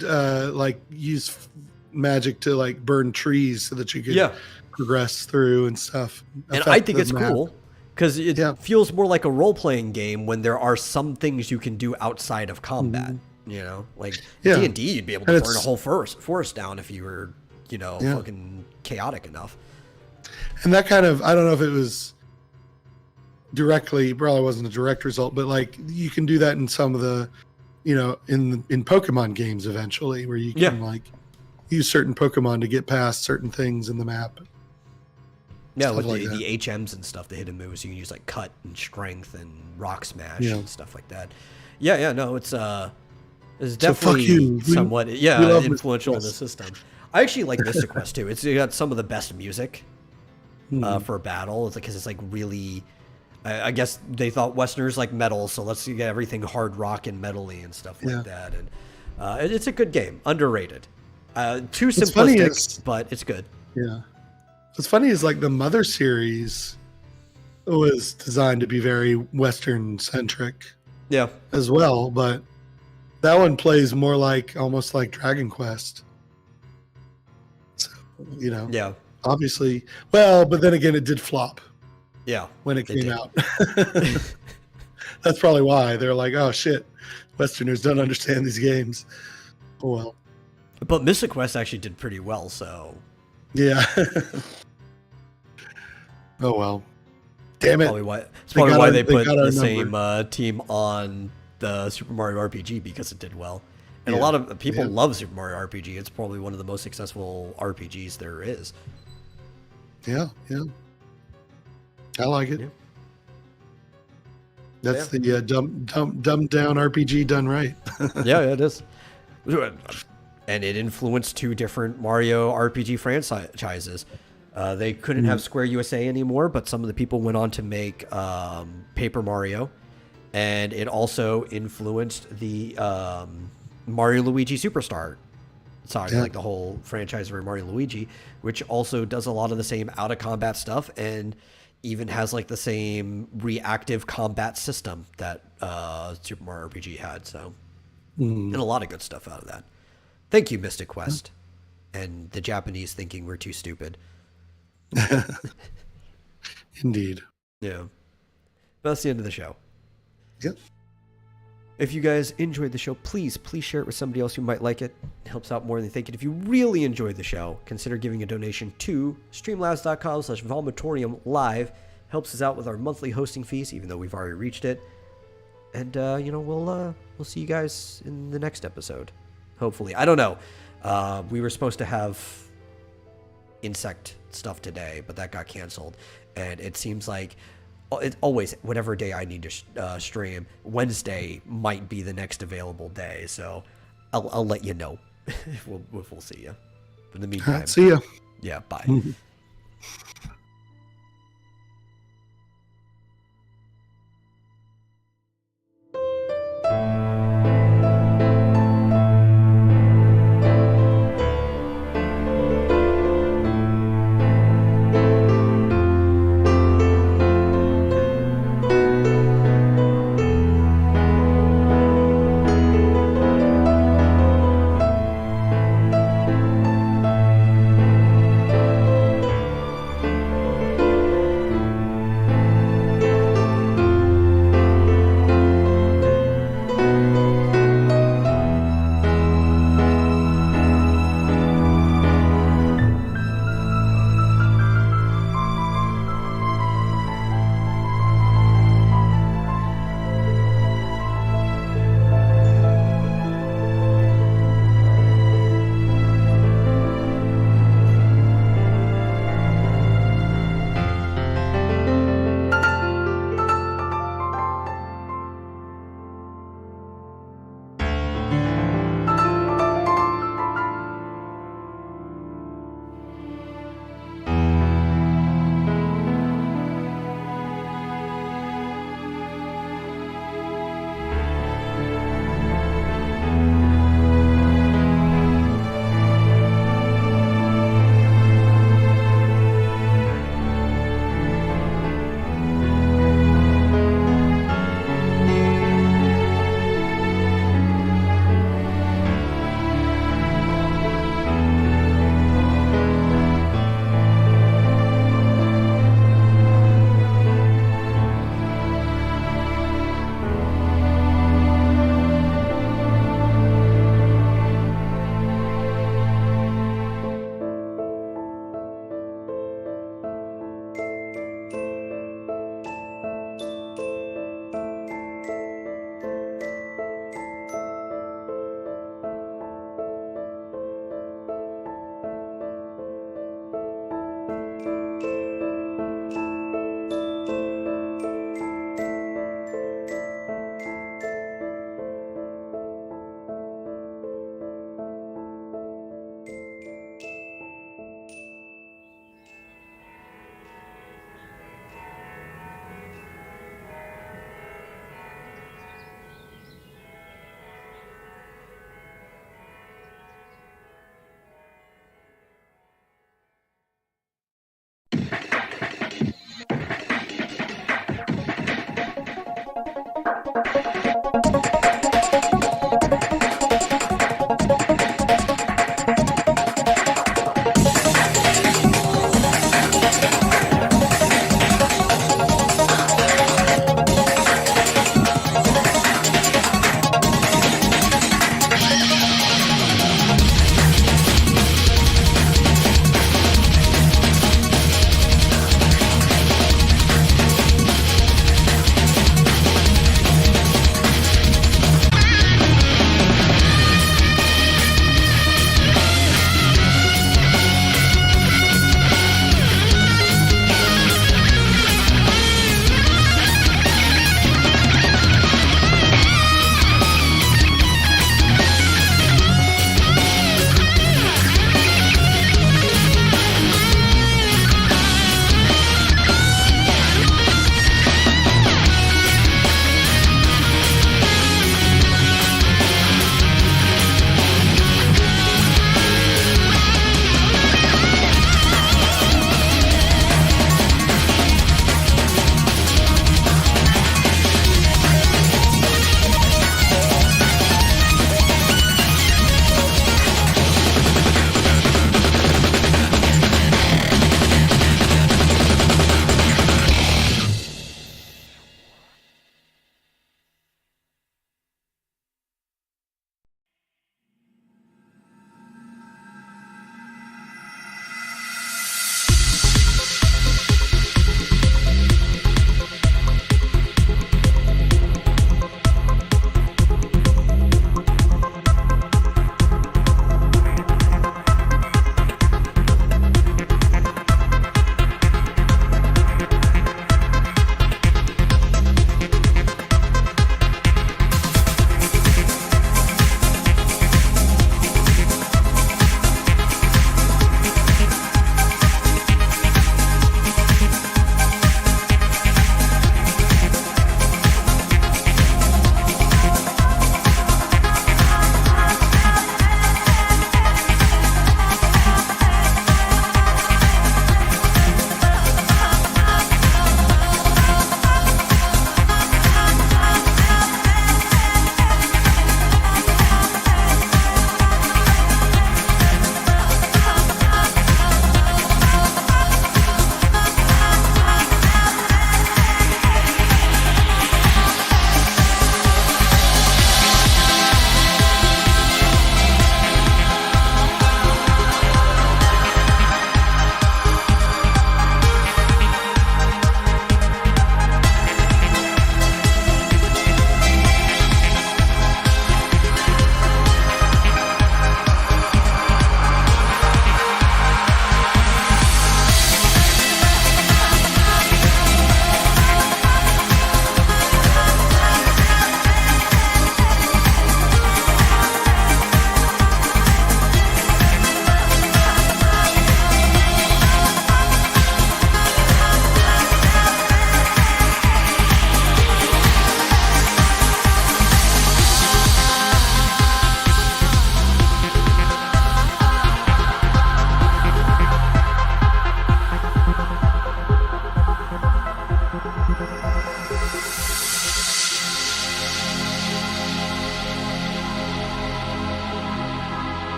use magic to like burn trees so that you could progress through and stuff. And I think it's cool because it feels more like a role-playing game when there are some things you can do outside of combat. You know, like D&D, you'd be able to burn a whole forest down if you were, fucking chaotic enough. And that kind of, I don't know if it was directly, probably wasn't a direct result, but like you can do that in some of the, in Pokemon games eventually, where you can like use certain Pokemon to get past certain things in the map. Yeah, with like the HMs and stuff, the hidden moves, you can use like Cut and Strength and Rock Smash and stuff like that. Yeah, no, it's definitely somewhat influential in the system. I actually like Mystic Quest too. It's got some of the best music for a battle. It's because it's like really, I guess they thought Westerners like metal, so let's get everything hard rock and metal-y and stuff like that. And it's a good game, underrated. Too simplistic, but it's good. Yeah. What's funny is like the Mother series was designed to be very Western centric. Yeah. As well, but that one plays more like almost like Dragon Quest. So, Yeah. Obviously, well, but then again, it did flop. Yeah. When it came out. That's probably why they're like, oh shit, Westerners don't understand these games. Oh well. But Mystic Quest actually did pretty well, so. Yeah. Oh well. Damn it. It's probably why they put the same team on the Super Mario RPG, because it did well. And a lot of people love Super Mario RPG. It's probably one of the most successful RPGs there is. Yeah. I like it. Yeah. That's the dumbed down RPG done right. Yeah, it is. And it influenced 2 different Mario RPG franchises. They couldn't have Square USA anymore, but some of the people went on to make Paper Mario. And it also influenced the Mario Luigi Superstar saga, like the whole franchise for Mario Luigi, which also does a lot of the same out-of-combat stuff and even has like the same reactive combat system that Super Mario RPG had. So, and a lot of good stuff out of that. Thank you, Mystic Quest. And the Japanese thinking we're too stupid. Indeed. Yeah. That's the end of the show. Yep. If you guys enjoyed the show, please share it with somebody else who might like it. It helps out more than you think. And if you really enjoyed the show, consider giving a donation to streamlabs.com/Vomitorium live. Helps us out with our monthly hosting fees, even though we've already reached it. And we'll see you guys in the next episode. Hopefully. I don't know. We were supposed to have insect stuff today, but that got canceled. And it seems like it's always, whatever day I need to stream, Wednesday might be the next available day. So I'll let you know if we'll see you. But in the meantime, see ya. Yeah, bye.